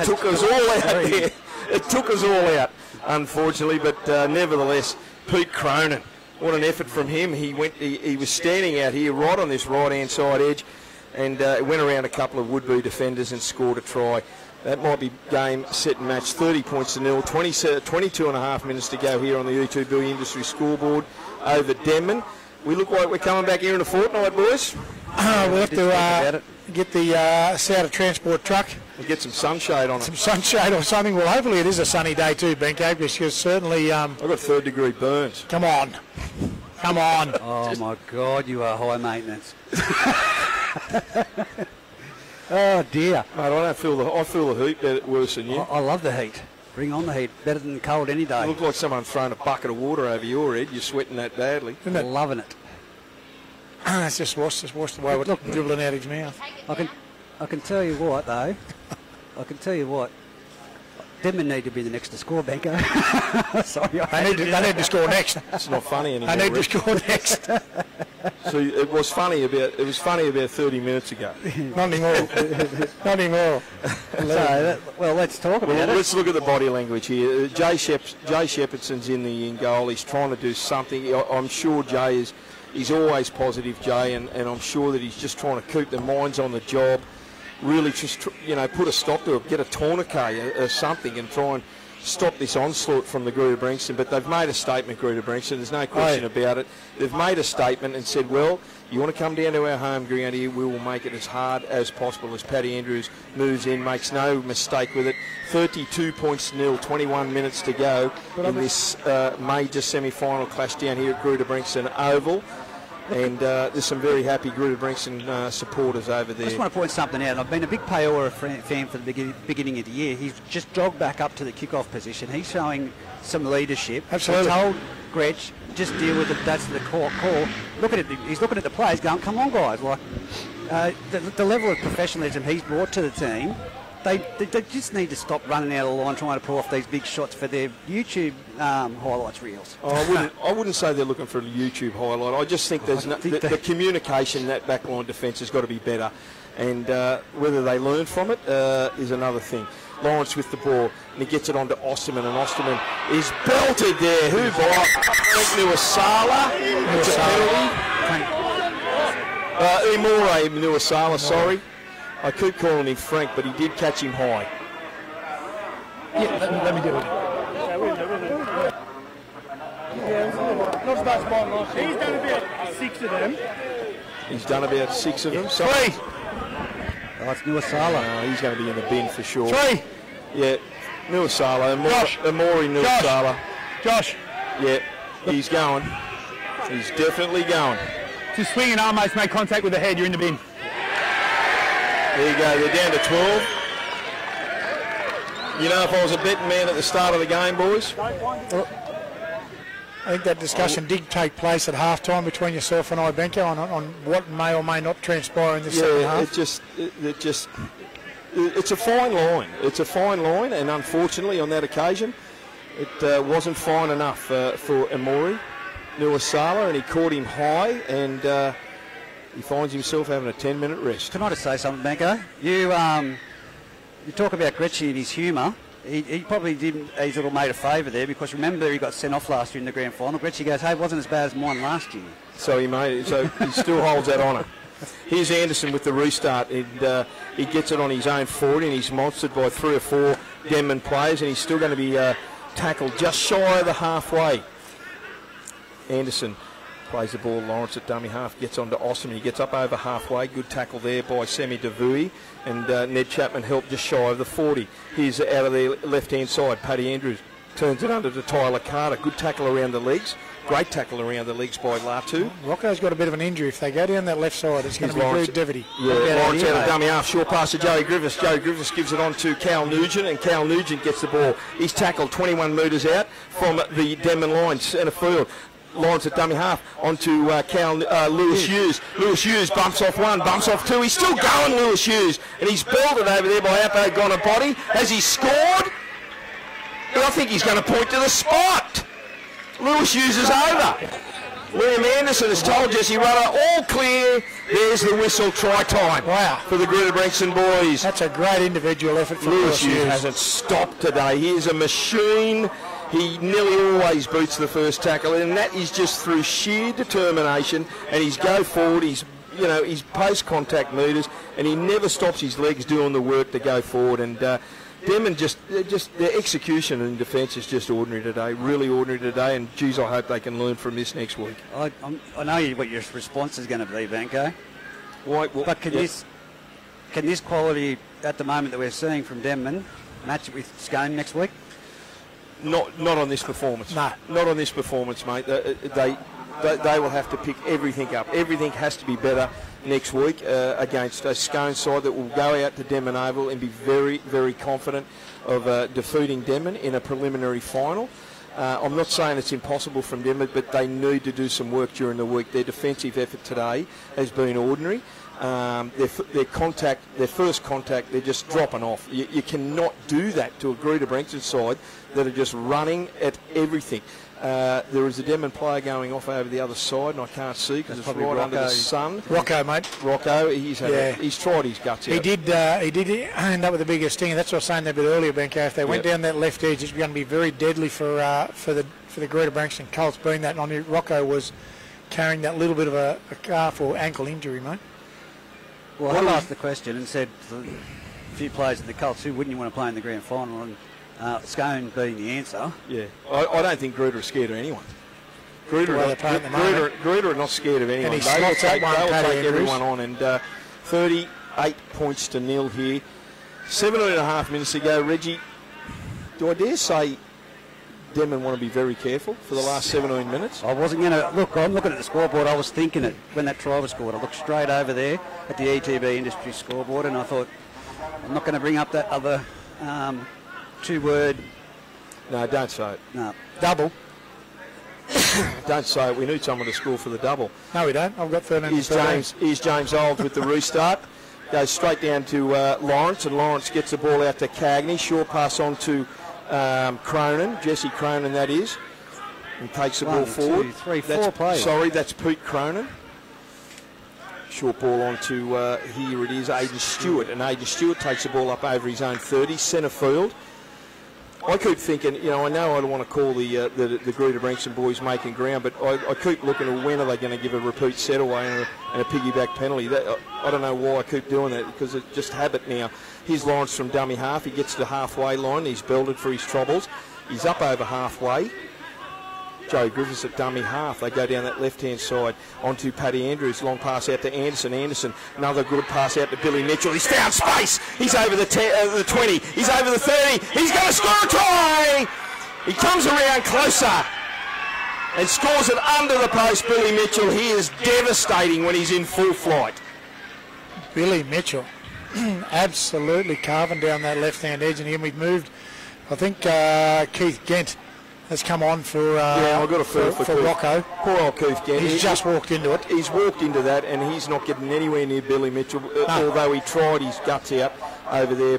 took us all out there. It took us all out, unfortunately, but nevertheless, Pete Cronin, what an effort from him. He was standing out here right on this right-hand side edge and went around a couple of would-be defenders and scored a try. That might be game, set and match, 30 points to nil, 22 and a half minutes to go here on the E2 Billy Industry scoreboard over Denman. We look like we're coming back here in a fortnight, boys. We'll have to get the Souter Transport truck. We'll get some sunshade on it. Some sunshade or something. Well, hopefully it is a sunny day too, Benko, because certainly... I've got third-degree burns. Come on. Come on. Oh, my God, you are high maintenance. Oh, dear. Mate, I feel the heat better, worse than you. I love the heat. Bring on the heat. Better than the cold any day. You look like someone throwing a bucket of water over your head. You're sweating that badly. Isn't it? Loving it. It's just washed away with dribbling out his mouth. I can tell you what, though. I can tell you what. Denman need to be the next to score, Benko. Sorry, they need to score next. It's not funny anymore. They need to score next. So it was funny about 30 minutes ago. Not anymore. Not anymore. Well, let's talk about it. Let's look at the body language here. Jay Shepherdson's in goal. He's trying to do something. I'm sure Jay is. He's always positive, Jay, and I'm sure that he's just trying to keep their minds on the job. Really just, put a stop to it, get a tourniquet or something and try and stop this onslaught from the Greta-Branxton. But they've made a statement, Greta-Branxton, there's no question about it. They've made a statement and said, well, you want to come down to our home ground here, we will make it as hard as possible as Paddy Andrews moves in, makes no mistake with it. 32 points to nil, 21 minutes to go in this major semi-final clash down here at Greta-Branxton Oval. And there's some very happy Greta-Branxton supporters over there. I just want to point something out. I've been a big Paora fan for the beginning of the year. He's just jogged back up to the kick-off position. He's showing some leadership. Absolutely. He told Gretsch, just deal with it. That's the call. Look at it. He's looking at the players going, come on, guys. Like the level of professionalism he's brought to the team, they just need to stop running out of the line trying to pull off these big shots for their YouTube highlights reels. I wouldn't say they're looking for a YouTube highlight. I just think the communication in that backline defence has got to be better. And whether they learn from it is another thing. Lawrence with the ball, and he gets it onto Osterman, and Osterman is belted there. Who by? Nuasala. It's a penalty. Imore Nuasala, sorry. I keep calling him Frank, but he did catch him high. Yeah, let me do it. Not as much mine last year. He's done about 6 of them. He's done about 6 of them. 3. Oh, it's Nuasala. He's going to be in the bin for sure. 3. Yeah, Nuasala. Amori Nuasala. Josh. Yeah, he's going. He's definitely going. Just swing and arm mates, make contact with the head, you're in the bin. There you go, they're down to 12. You know, if I was a betting man at the start of the game, boys. Well, I think that discussion did take place at half-time between yourself and I, Benko, on what may or may not transpire in the second half. It's a fine line. It's a fine line, and unfortunately on that occasion, it wasn't fine enough for Amori Nuasala, and he caught him high, and he finds himself having a 10-minute rest. Can I just say something, Benko? You talk about Gretsch and his humour. He probably did his little mate a favour there, because remember he got sent off last year in the grand final. Gretsch goes, hey, it wasn't as bad as mine last year. So he still holds that honour. Here's Anderson with the restart, and he gets it on his own 40, and he's monstered by 3 or 4 Denman players, and he's still going to be tackled just shy of the halfway. Anderson plays the ball, Lawrence at dummy half, gets on to Osterman, he gets up over halfway, good tackle there by Semi Davui, and Ned Chapman helped just shy of the 40. Here's out of the left-hand side, Paddy Andrews turns it under to Tyler Carter, good tackle around the legs, great tackle around the legs by Latu. Rocco's got a bit of an injury. If they go down that left side, it's going to be Rude Devity. Yeah, Lawrence out of dummy half, short pass to Joey Griffiths. Joey Griffiths gives it on to Cal Nugent, and Cal Nugent gets the ball. He's tackled 21 metres out from the Denman line, centre field. Lawrence at dummy half onto Lewis Hughes. Lewis Hughes bumps off 1, bumps off 2. He's still going, Lewis Hughes, and he's belted over there by Apo Gonabody. Has he scored? I think he's going to point to the spot. Lewis Hughes is over. Liam Anderson has told Jesse Rudder, all clear, there's the whistle, try time. Wow. For the Greta-Branxton boys. That's a great individual effort from Lewis Lewis. hasn't stopped today. He is a machine. He nearly always boots the first tackle, and that is just through sheer determination and his go forward, his post-contact meters, and he never stops his legs doing the work to go forward. And Denman just their execution in defence is just ordinary today, really ordinary today, and geez, I hope they can learn from this next week. I know what your response is going to be, Benko. But can this quality at the moment that we're seeing from Denman match it with Scone next week? Not on this performance. No. Not on this performance, mate. They will have to pick everything up. Everything has to be better next week against a Scone side that will go out to Denman Oval and be very, very confident of defeating Denman in a preliminary final. I'm not saying it's impossible from Denman, but they need to do some work during the week. Their defensive effort today has been ordinary. Their first contact, they're just dropping off. You cannot do that to a Greta-Branxton side that are just running at everything. There is a Denman player going off over the other side, and I can't see because it's right under the sun. Rocco, mate. Rocco, he's tried his guts out. He did end up with the biggest stinger. That's what I was saying there a bit earlier, Benko. If they went down that left edge, it's going to be very deadly for the Greta-Branxton Colts, being that Rocco was carrying that little bit of a calf or ankle injury, mate. Well, I asked the question and said to a few players in the Colts, who wouldn't you want to play in the grand final? And Scone being the answer. Yeah, I don't think Greta are scared of anyone. Greta are not scared of anyone. They will take everyone on. And 38 points to nil here. 17.5 minutes to go. Reggie, do I dare say Denman want to be very careful for the last 17 minutes? I wasn't going to look. I'm looking at the scoreboard. I was thinking it when that try was scored. I looked straight over there at the ETB Industries scoreboard, and I thought, I'm not going to bring up that other two-word. No, don't say it. No. Double. Don't say it. We need someone to score for the double. No, we don't. I've got 13. Here's James Olds with the restart. Goes straight down to Lawrence, and Lawrence gets the ball out to Cagney. Short pass on to Cronin, Jesse Cronin that is, and takes the ball forward. 2, 3, 4 players. Sorry, that's Pete Cronin. Short ball on to, here it is, Aidan Stewart, and Aidan Stewart takes the ball up over his own 30, centre field. I keep thinking, I know I don't want to call the Greta-Branxton boys making ground, but I keep looking at when are they going to give a repeat set away and a piggyback penalty. I don't know why I keep doing that, because it's just habit now. Here's Lawrence from dummy half. He gets to the halfway line. He's belted for his troubles. He's up over halfway. Joe Griffiths at dummy half. They go down that left-hand side onto Paddy Andrews. Long pass out to Anderson. Anderson, another good pass out to Billy Mitchell. He's found space. He's over the 20. He's over the 30. He's going to score a try. He comes around closer and scores it under the post. Billy Mitchell. He is devastating when he's in full flight. Billy Mitchell absolutely carving down that left-hand edge, and we've moved. I think Keith Gent has come on for I've got a for Rocco. Poor old Keith Gent. He's just walked into it. He's walked into that, and he's not getting anywhere near Billy Mitchell, although he tried his guts out over there,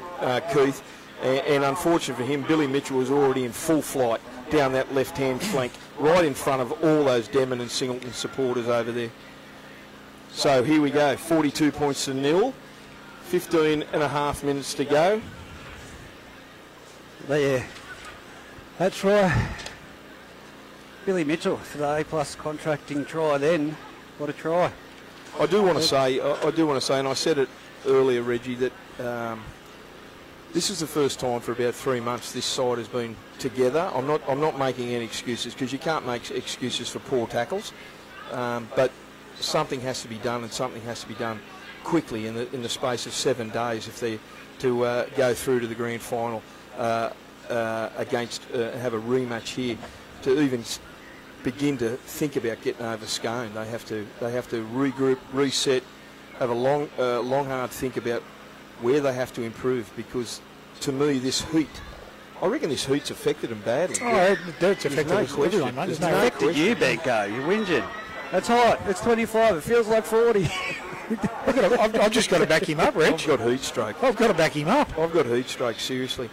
Keith. And unfortunately for him, Billy Mitchell was already in full flight down that left-hand flank, right in front of all those Denman and Singleton supporters over there. So here we go, 42 points to nil, 15.5 minutes to go. Yeah, that's right. Billy Mitchell for the A+ contracting try then. What a try. I do want to say, and I said it earlier, Reggie, that this is the first time for about 3 months this side has been together. I'm not making any excuses, because you can't make excuses for poor tackles, but something has to be done, and something has to be done quickly in the space of 7 days if they're to go through to the grand final against have a rematch here, to even begin to think about getting over Scone. They have to regroup, reset, have a long hard think about where they have to improve, because to me I reckon this heat's affected them badly. Oh, it's affected everyone, mate. It's affected you, Benko. You're whinging. That's hot. It's 25. It feels like 40. I've just got to back him up, Reg. I've got heat stroke. I've got to back him up. I've got heat stroke, seriously.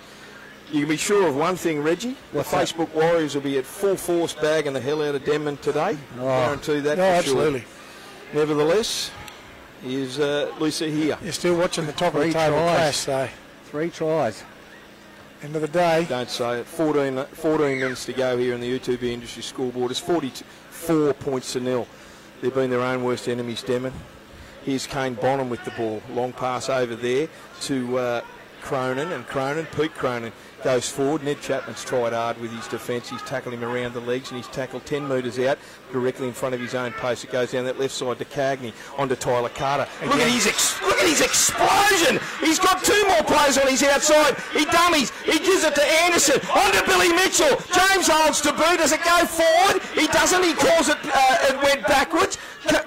You can be sure of one thing, Reggie. What's the Facebook Warriors will be at full force bagging the hell out of Denman today. Guarantee that. No, for absolutely. Sure. Nevertheless, is Lisa here. You're still watching the top of the table clash, so 3 tries. End of the day. Don't say it. 14 minutes to go here in the U2B Industry scoreboard. It's 44 points to nil. They've been their own worst enemies, Denman. Here's Kane Bonham with the ball. Long pass over there to Cronin, and Pete Cronin goes forward. Ned Chapman's tried hard with his defence. He's tackled him around the legs, and he's tackled 10 metres out directly in front of his own post. It goes down that left side to Cagney, onto Tyler Carter. Look at his explosion! He's got 2 more players on his outside. He dummies. He gives it to Anderson. Onto Billy Mitchell. James holds to boot. Does it go forward? He doesn't. He calls it. It went backwards.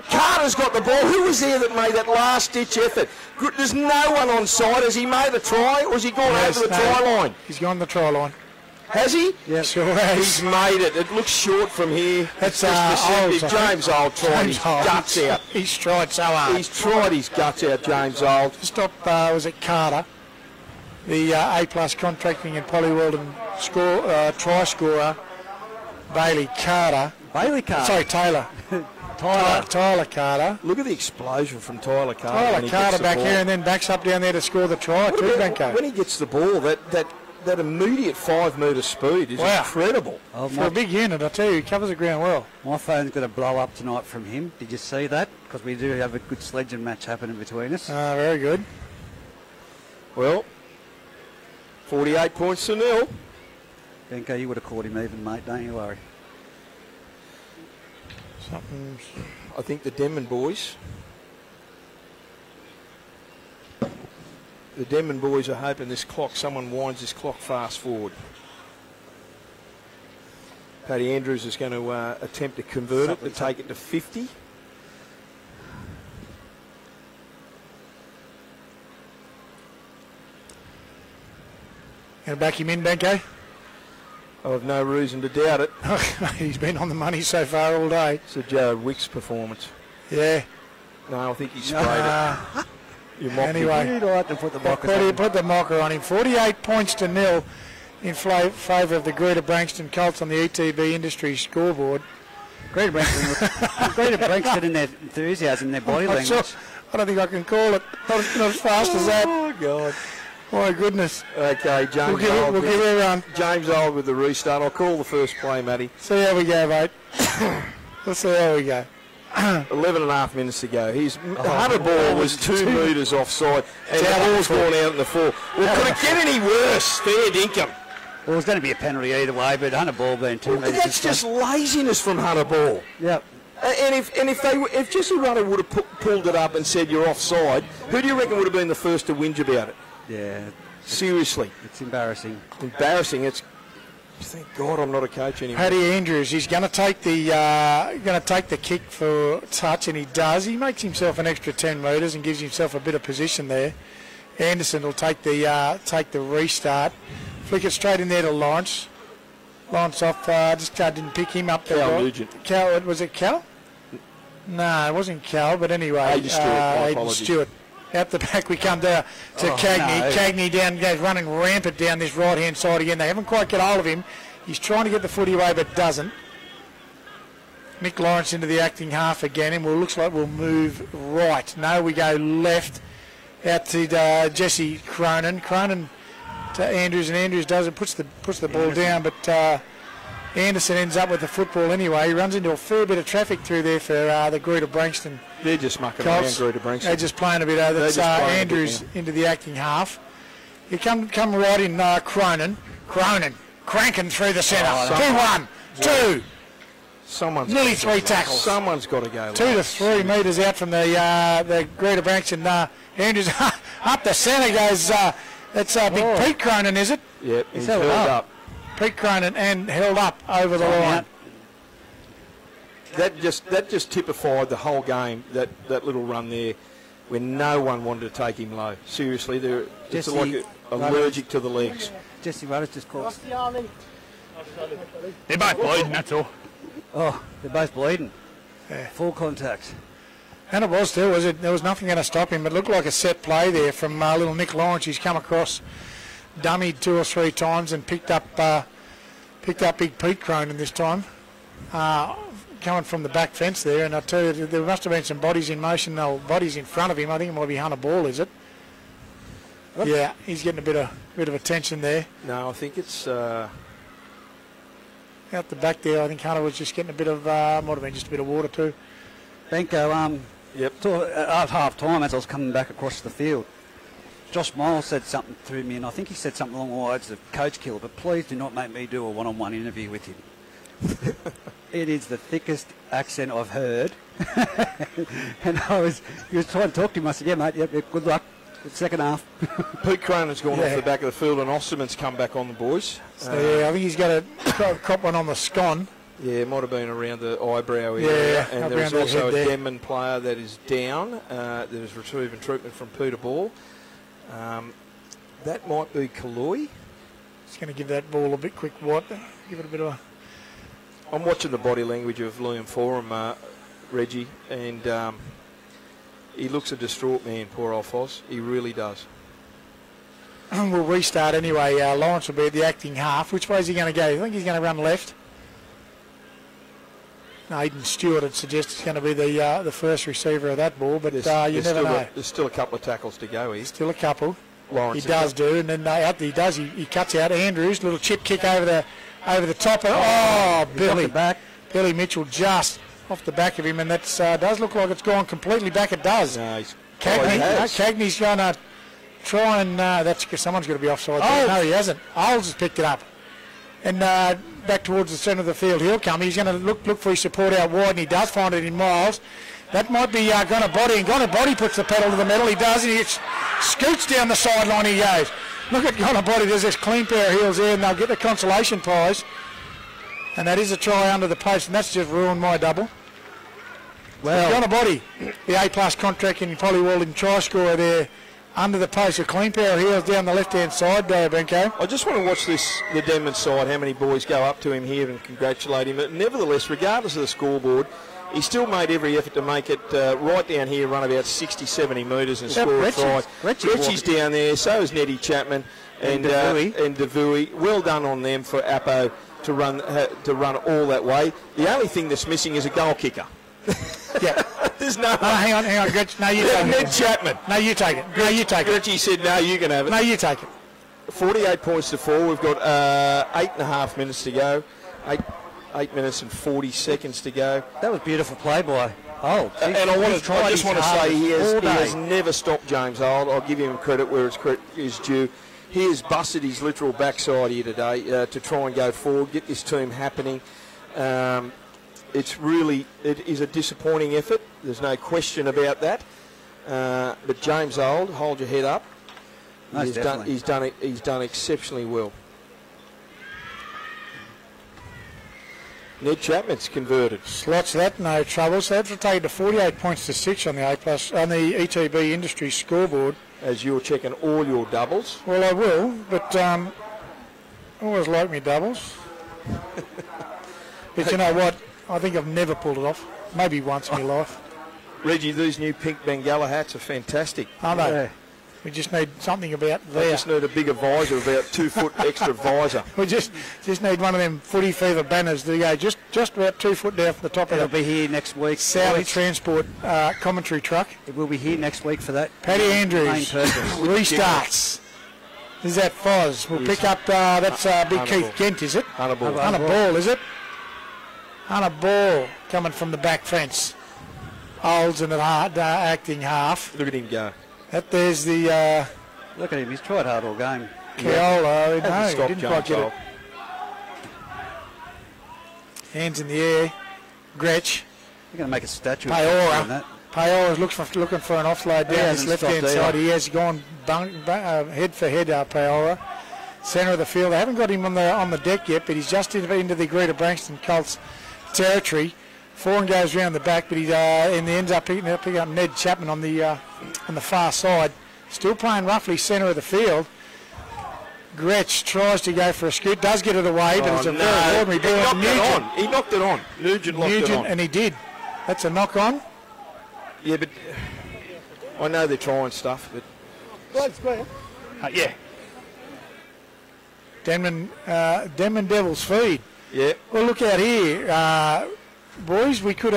Carter's got the ball. Who was there that made that last-ditch effort? There's no one on side. Has he made a try, or has he gone over the try line? He's gone the try line. Has he? Yeah, sure has. He's made it. It looks short from here. That's James Old tried his guts out. He's tried so hard. He's tried his guts out, James Old. Stop, was it Carter? The A-plus contracting and Polyworld and try scorer, Bailey Carter. Sorry, Taylor. Tyler Carter. Look at the explosion from Tyler Carter. Tyler Carter back here and then backs up down there to score the try too, Benko. When he gets the ball, that immediate 5-metre speed is incredible. For a big unit, I tell you, he covers the ground well. My phone's going to blow up tonight from him. Did you see that? Because we do have a good sledging match happening between us. Very good. Well, 48 points to nil. Benko, you would have caught him even, mate, don't you worry. I think the Denman boys are hoping someone winds this clock fast forward. Paddy Andrews is going to attempt to convert it, to take it to 50. Going to back him in, Benko? I have no reason to doubt it. He's been on the money so far all day. It's a Jared Wicks performance. Yeah. No, I think he sprayed it. Anyway, You'd like to put the put the mocker on him. 48 points to nil in favour of the Greta-Branxton Colts on the ETB Industry scoreboard. Greta-Branxton in their enthusiasm, in their body language. I don't think I can call it. Not as fast as that. Oh, God. My goodness. Okay, James Old. We'll give it a run. James Old with the restart. I'll call the first play, Matty. See how we go, mate. Let's see how we go. 11 and a half minutes to go. Hunter ball was 2 metres offside, and the ball's gone out in the 4. Well, could it get any worse? Fair dinkum. Well, there's going to be a penalty either way, but Hunter Ball being 2 metres. That's just laziness from Hunter Ball. Yep. And if Jesse Rutter would have pulled it up and said you're offside, who do you reckon would have been the first to whinge about it? Yeah. Seriously. It's embarrassing. Embarrassing. Thank God I'm not a coach anymore. Paddy Andrews, he's going to take the kick for touch, and he does. He makes himself an extra 10 metres and gives himself a bit of position there. Anderson will take the restart, flick it straight in there to Lawrence. Lawrence off. Just didn't pick him up. Cal Nugent. Cal, was it Cal? No, it wasn't Cal. But anyway, Aiden Stewart. Out the back we come down to Cagney. No. Cagney goes running rampant down this right-hand side again. They haven't quite got hold of him. He's trying to get the footy away but doesn't. Nick Lawrence into the acting half again, and looks like we'll move right. No, we go left out to Jesse Cronin. Cronin to Andrews, and Andrews does it, puts the ball down, but Anderson ends up with the football anyway. He runs into a fair bit of traffic through there for the Greta-Branxton. They're just mucking around Greta-Branxton. They're just playing a bit over. That's Andrews into the acting half. You come right in Cronin. Cronin cranking through the centre. 2-1, 2. Nearly 3 tackles. Someone's got to go. 2 to 3 metres out from the Greta-Branxton. Andrews up the centre goes. That's big Pete Cronin, is it? Yep, he's held up. Pete Cronin and held up over the line. That just typified the whole game, that little run there, when no one wanted to take him low. Seriously, they're like allergic to the legs. Jesse Rudder's just caught. They're both bleeding, that's all. Oh, they're both bleeding. Yeah. Full contact. And it was too, was it? There was nothing going to stop him. It looked like a set play there from little Nick Lawrence. He's come across dummied 2 or 3 times and picked up big Pete Cronin this time, coming from the back fence there. And I tell you, there must have been some bodies in motion, bodies in front of him. I think it might be Hunter Ball, is it? Yeah, he's getting a bit of attention there. No, I think it's out the back there. I think Hunter was just getting a bit of might have been just a bit of water too. Benko, Yep. At half time, as I was coming back across the field, Josh Miles said something to me, and I think he said something along the lines of, "Coach Killer, but please do not make me do a one-on-one interview with him." It is the thickest accent I've heard. And he was trying to talk to him. I said, "Yeah, mate, yeah, good luck. Good second half." Pete Cronin's gone off the back of the field, and Osterman's come back on the boys. So, yeah, I think he's got a cop one on the scon. Yeah, it might have been around the eyebrow area. Yeah, and there's around also a the head there. Denman player that is down. There's retrieving treatment from Peter Ball. That might be Kaloi. Just going to give that ball a bit quick white. Give it a bit of a... I'm watching the body language of Liam Forum, Reggie, and he looks a distraught man, poor old Foz. He really does. We'll restart anyway. Lawrence will be at the acting half. Which way is he going to go? I think he's going to run left. No, Aidan Stewart would suggest it's going to be the first receiver of that ball, but you never know. There's still a couple of tackles to go here. Still a couple. Lawrence he does do, and then after he does, he cuts out Andrews. Little chip kick over the top. Billy Mitchell just off the back of him, and that does look like it's gone completely back. It does. No, Cagney's going to try and someone's got to be offside. No, he hasn't. Oles has picked it up, and back towards the centre of the field he'll come. He's going to look for his support out wide, and he does find it in Miles. That might be Gunner Body, and Gunner Body puts the pedal to the metal. He does, and he scoots down the sideline. He goes. Look at Gunner Body. There's this clean pair of heels there, and they'll get the consolation prize. And that is a try under the post, and that's just ruined my double. Well, Gunner Body, the A-plus contract in Polywalden try scorer there, under the post, a clean pair of heels down the left-hand side there, Benko. I just want to watch the Denman side, how many boys go up to him here and congratulate him. But nevertheless, regardless of the scoreboard, he still made every effort to make it right down here, run about 60, 70 metres and score a try. Retchie's down there, so is Nettie Chapman and Devui. Well done on them for Appo to run all that way. The only thing that's missing is a goal kicker. Yeah. There's no... hang on, Gretch. No, you take it. Ned Chapman. No, you take it. No, you take it. Gretchy said, no, you can have it. No, you take it. 48 points to 4. We've got 8.5 minutes to go. 8 minutes and 40 seconds to go. That was beautiful play by Holt. And I just want to say he has never stopped James Holt. I'll give him credit where it's due. He has busted his literal backside here today to try and go forward, get this team happening. It is a disappointing effort. There's no question about that. But James Holt, hold your head up. He's done exceptionally well. Ned Chapman's converted. Slots that, no trouble. So that's taken to 48 points to 6 on the on the ETB Industry scoreboard. As you're checking all your doubles. Well, I will, but I always like me doubles. But you know what? I think I've never pulled it off. Maybe once in my life. Reggie, these new pink Bengalla hats are fantastic. I know. Yeah. We just need something about there. We just need a bigger visor, about 2 foot extra visor. We just need one of them Footy Fever banners to go just about 2 foot down from the top. It'll be here next week. Saudi Transport commentary truck. It will be here next week for that. Paddy Andrews restarts. Is that Foz? We'll pick up, that's Big Keith Kent, is it? Hunter Ball, is it? Hunter Ball coming from the back fence. Olds in the acting half. Look at him go. There's the... Look at him, he's tried hard all game. Keola, no, he didn't quite get it. Hands in the air. Gretch. You're going to make a statue Paora. Paora's looking for an offload down this left-hand side. He has gone head for head, Paora. Centre of the field. They haven't got him on the deck yet, but he's just into the Greta-Branxton Colts territory. Foran goes round the back, but he ends up picking up Ned Chapman on the far side. Still playing roughly centre of the field. Gretch tries to go for a scoot, does get it away, but it's a very ordinary ball. He knocked it on. Nugent knocked it on. And he did. That's a knock on. Yeah, but I know they're trying stuff, but... Blood square. Yeah. Denman Devils feed. Yeah. Well, look out here, boys. We could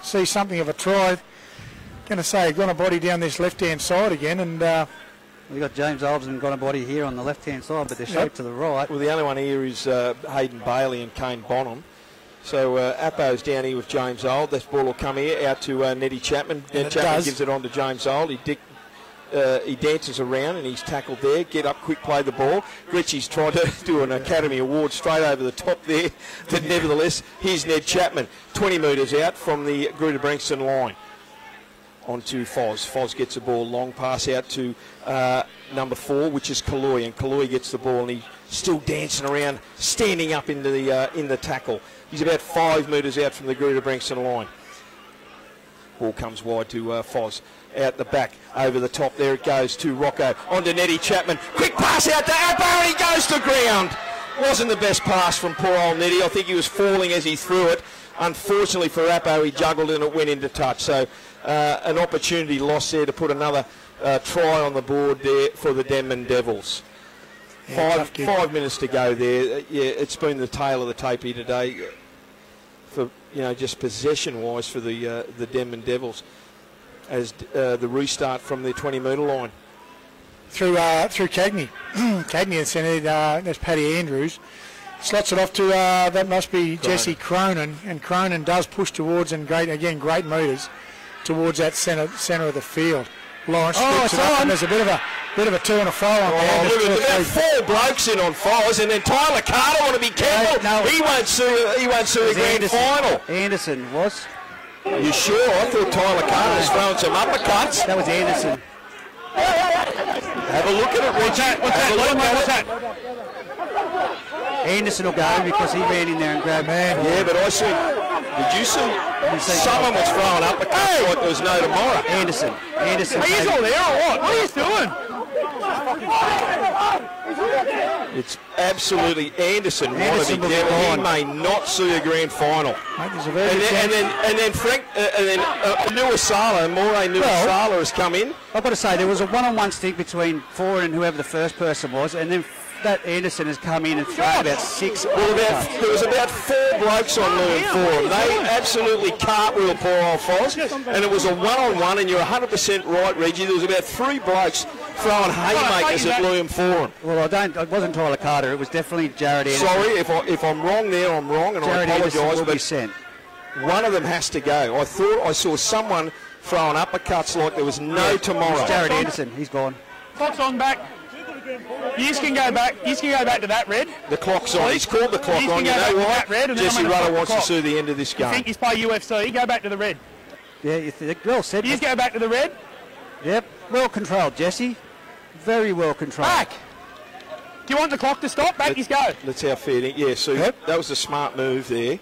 see something of a try. Going to say, gone a body down this left-hand side again, and We've got James Olds and Body here on the left-hand side, but they're shaped to the right. Well, the only one here is Hayden Bailey and Kane Bonham. So Appo's down here with James Old. This ball will come here out to Nettie Chapman. Chapman gives it on to James Old. He dances around and he's tackled there. Get up, quick play the ball. Gritchy's tried to do an Academy Award straight over the top there. But nevertheless, here's Ned Chapman, 20 metres out from the Greta-Branxton line. On to Foz. Foz gets the ball, long pass out to number 4, which is Kaloi, and Kaloi gets the ball and he's still dancing around, standing up in the tackle. He's about 5 metres out from the Greta-Branxton line. Ball comes wide to Foz. Out the back, over the top, there it goes to Rocco. On to Nettie Chapman. Quick pass out to Appo and he goes to ground. Wasn't the best pass from poor old Nettie. I think he was falling as he threw it. Unfortunately for Appo, he juggled and it went into touch. So an opportunity lost there to put another try on the board there for the Denman Devils. Yeah, 5 minutes to go there. Yeah, it's been the tail of the tape here today for, just possession-wise for the Denman Devils as the restart from the 20-metre line. Through Cagney. Cagney in centre, there's Paddy Andrews. Slots it off to, that must be Jesse Cronin, and Cronin does push towards, and great metres, towards that centre of the field. Lawrence strips it up, and there's a bit of a to and a fro on there. Look at that, 4 blokes in on Foz, and then Tyler Carter want to be careful. No. He won't sue the grand final. Anderson was. You sure? I thought Tyler Carter was throwing some uppercuts. That was Anderson. Have a look at it, Richard. What's that? Anderson will go because he ran in there and grabbed man. Yeah, but I see. Did you see? Someone was throwing uppercuts like there was no tomorrow. Anderson. Are you all there or what? What are you doing? It's absolutely Anderson want to be careful. He may not see a grand final. And then Frank Nuasala, Moray Nuasala has come in. I've got to say, there was a one-on-one stick between Ford and whoever the first person was, and then that Anderson has come in and thrown about 6. Well, there was about 4 blokes on Lewin Forum. They absolutely cartwheeled poor old Foz, and it was a one-on-one, and you're 100% right, Reggie. There was about 3 blokes throwing haymakers at Lewin Forum. Well, it wasn't Tyler Carter. It was definitely Jared Anderson. Sorry, if I'm wrong there, I'm wrong, and Jared I apologise, but sent. One of them has to go. I thought I saw someone throwing uppercuts like there was no tomorrow. It's Jared Anderson. He's gone. Clock's on back. You can go back. You can go back to that red. The clock's on. He's called the clock on. You know what? Jesse Rudder wants to see the end of this game. I think he's play UFC. Go back to the red. Yeah, well said. You go back to the red. Yep. Well controlled, Jesse. Very well controlled. Back. Do you want the clock to stop? Back you go. That's how fair. Yeah, so that was a smart move there.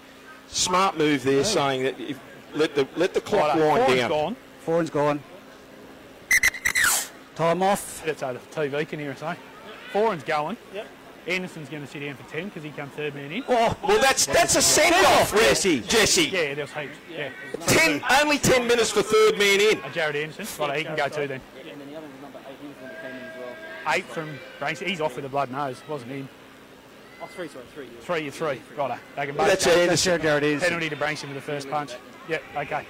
Smart move there, saying that let the clock wind down. Gone. Foreign's gone. Time off. That's over the TV, can you hear us say? Foreign's going. Yep. Anderson's going to sit down for 10 because he come third man in. Oh, well, that's a send-off, Jesse. Yeah, there was heaps. Yeah. Only 10 minutes for third man in. Jared Anderson. Right, he can go too then. 8 from Branxton. He's off with a blood nose, wasn't he? Oh, 3. 3. Righto. They can both That's go. Anderson. Jared Anderson. Penalty to Branxton with the first punch. Yep, okay.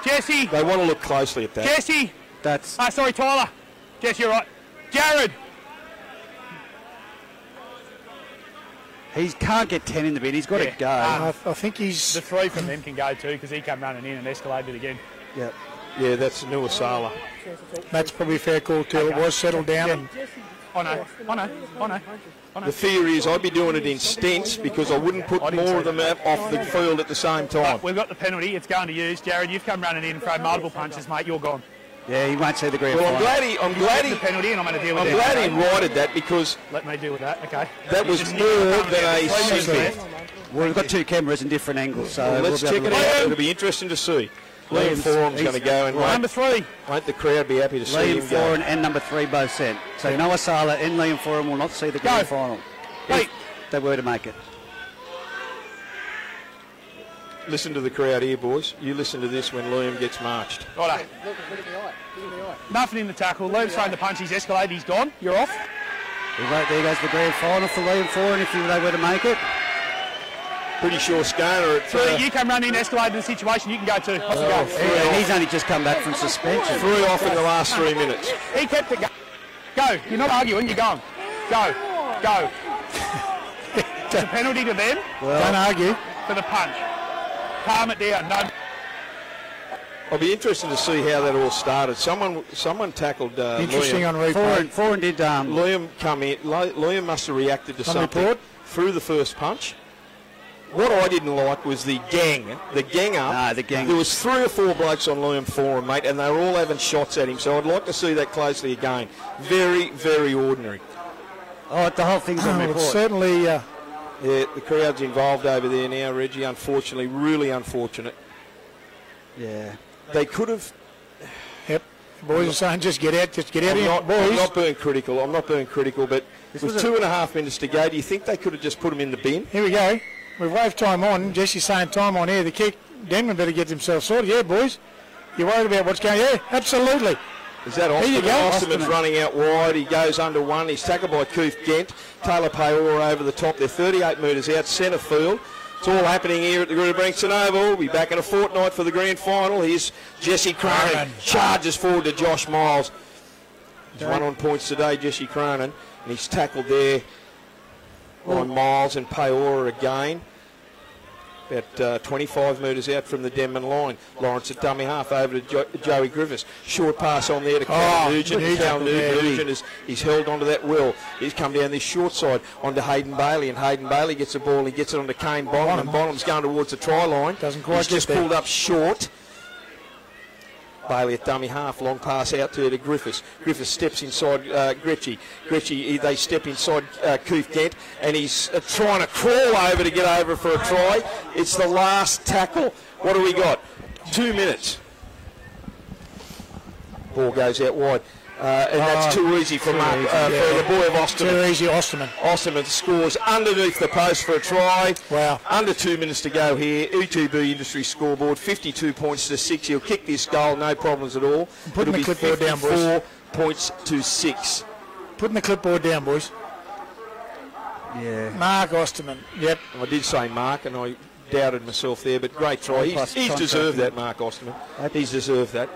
Jesse! They want to look closely at that. Jesse! That's... sorry, Tyler. Jesse, you're right. Jared! He can't get 10 in the bin. He's got to go. I think he's... The 3 from them can go too because he come running in and escalated again. Yep. Yeah, that's Nuasala. That's probably a fair call till it was settled down. I know. The theory is I'd be doing it in stints because I wouldn't put more of them off the field at the same time. We've got the penalty. It's going to use. Jared, you've come running in and thrown multiple punches, mate. You're gone. Yeah, he won't see the grand Well, final. I'm glad he the penalty, and I'm going to deal with it. I'm glad he righted that because let me deal with that. Okay. That was more than a sin. Well, we've got 2 cameras in different angles, so let's check it out. It'll be interesting to see. Liam Forum's going to go and number 3. Won't the crowd be happy to see Liam him go? Forum and number 3 both sent. So Noah Sala and Liam Forum will not see the grand final. Wait. They were to make it. Listen to the crowd here, boys. You listen to this when Liam gets marched. Righto. Nothing in the tackle. Liam's thrown the punch. He's escalated. He's gone. You're off. There goes the grand final for Liam Foran if they were to make it. Pretty sure Skarner at... So you come running and escalate the situation, you can go too. Off you go. And he's only just come back from suspension. 3 off in the last 3 minutes. He kept it going. Go. You're not arguing, you're going. Go. Go. It's a penalty to them. Well, don't argue. For the punch. Calm it down. No. I'll be interested to see how that all started. Someone tackled Interesting Liam. on replay. Foran did... Liam come in. Liam must have reacted to something through the first punch. What I didn't like was the gang up. No, the gang. There was 3 or 4 blokes on Liam Foran, mate, and they were all having shots at him. So I'd like to see that closely again. Very, very ordinary. Oh, the whole thing's on report. Certainly... Yeah, the crowd's involved over there now, Reggie, unfortunately. Really unfortunate. Yeah. They could have... Yep. Boys are saying just get out I'm boys. not being critical, but with 2.5 minutes to go, do you think they could have just put him in the bin? Here we go. We've waved time on. Jesse's saying time on here. The kick. Denman better get himself sorted. Yeah, boys. You worried about what's going on? Yeah, absolutely. Is that Osterman? Osterman's running out wide. He goes under one. He's tackled by Keith Gent. Taylor Payor over the top. They're 38 metres out, centre field. It's all happening here at the Greta-Branxton Oval. We'll be back in a fortnight for the grand final. Here's Jesse Cronin. Charges forward to Josh Miles. He's 1 on points today, Jesse Cronin. And he's tackled there by Miles and Payor again. About 25 metres out from the Denman line. Lawrence at dummy half over to Joey Griffiths. Short pass on there to Cal Nugent. Cal Nugent he's held onto that well. He's come down this short side onto Hayden Bailey, and Hayden Bailey gets the ball and he gets it onto Kane Bonham, and Bonham's going towards the try line. Doesn't quite He's just pulled up short. Bailey at dummy half, long pass out to Griffiths. Griffiths steps inside Gretchy. They step inside Keith Gent, and he's trying to crawl over to get over for a try. It's the last tackle. What do we got? 2 minutes. Ball goes out wide. And that's too easy for Mark, for the boy of Osterman. Too easy, Osterman. Osterman scores underneath the post for a try. Wow. Under 2 minutes to go here. E2B Industry scoreboard, 52 points to 6. He'll kick this goal, no problems at all. Putting the clipboard down, boys. 54 points to 6. Putting the clipboard down, boys. Yeah. Mark Osterman. Yep. I did say Mark, and I doubted myself there, but great try. He's deserved that, Mark Osterman. He's deserved that.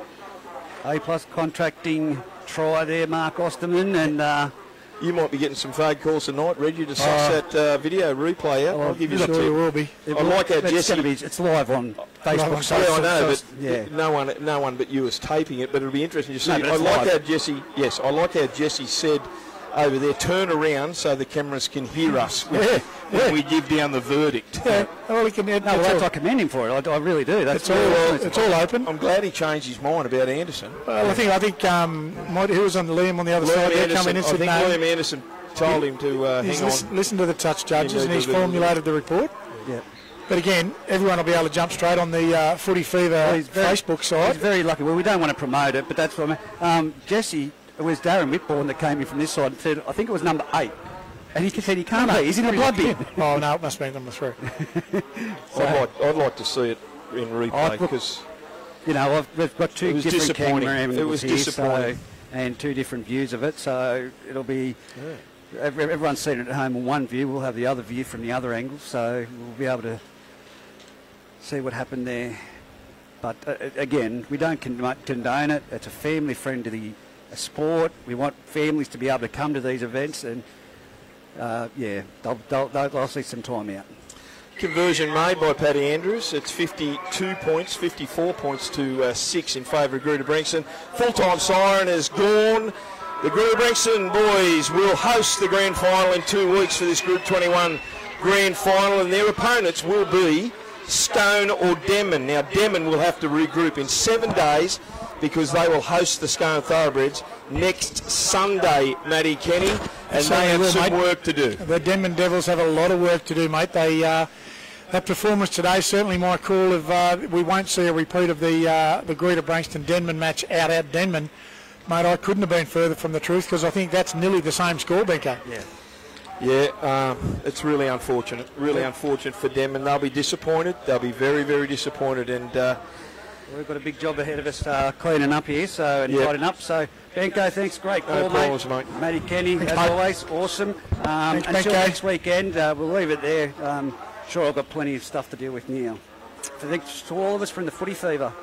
A+ contracting try there, Mark Osterman, and you might be getting some phone calls tonight, Reggie, to suss that video replay out. I'll give you sure you will be. I like how Jesse. It's live on Facebook. Yeah, I know, but no one but you is taping it. But it'll be interesting to see. I like how Jesse. Yes, I like how Jesse said over there, turn around so the cameras can hear us when we give down the verdict. Yeah, well, I commend him for it. I really do. It's all open. I'm glad he changed his mind about Anderson. Well, I think who was on Liam on the other side? Anderson, I think Liam Anderson told him to hang on. Listen to the touch judges, and he's formulated the report. Yeah. But again, everyone will be able to jump straight on the Footy Fever Facebook side. He's very lucky. Well, we don't want to promote it, but that's what I mean. Jesse. It was Darren Whitbourne that came in from this side and said, I think it was number 8. And he said he can't be. He's in the blood bin. Oh, no, it must be number 3. I'd like to see it in replay because... we've got two different camera angles. It was disappointing. And 2 different views of it, so it'll be... Yeah. Everyone's seen it at home in one view. We'll have the other view from the other angle, so we'll be able to see what happened there. But, again, we don't condone it. It's a family friend to the... a sport. We want families to be able to come to these events, and they'll see some time out. Conversion made by Paddy Andrews. It's 54 points to 6 in favour of Greta-Branxton. Full-time siren has gone. The Greta-Branxton boys will host the grand final in 2 weeks for this Group 21 grand final, and their opponents will be Scone or Denman. Now, Denman will have to regroup in 7 days because they will host the Scone Thoroughbreds next Sunday, Matty Kenny, and they have some work to do. The Denman Devils have a lot of work to do, mate. They that performance today, certainly my call of we won't see a repeat of the Greta-Branxton Denman match out Denman. Mate, I couldn't have been further from the truth because I think that's nearly the same score, Benko. Yeah, it's really unfortunate. Really unfortunate for Denman. They'll be disappointed. They'll be very, very disappointed. And We've got a big job ahead of us cleaning up here, and tidying up. So, Benko, thanks. Great call, mate. Matty Kenny, as always, awesome. Until next weekend, we'll leave it there. Sure, I've got plenty of stuff to deal with now. So thanks to all of us from the Footy Fever.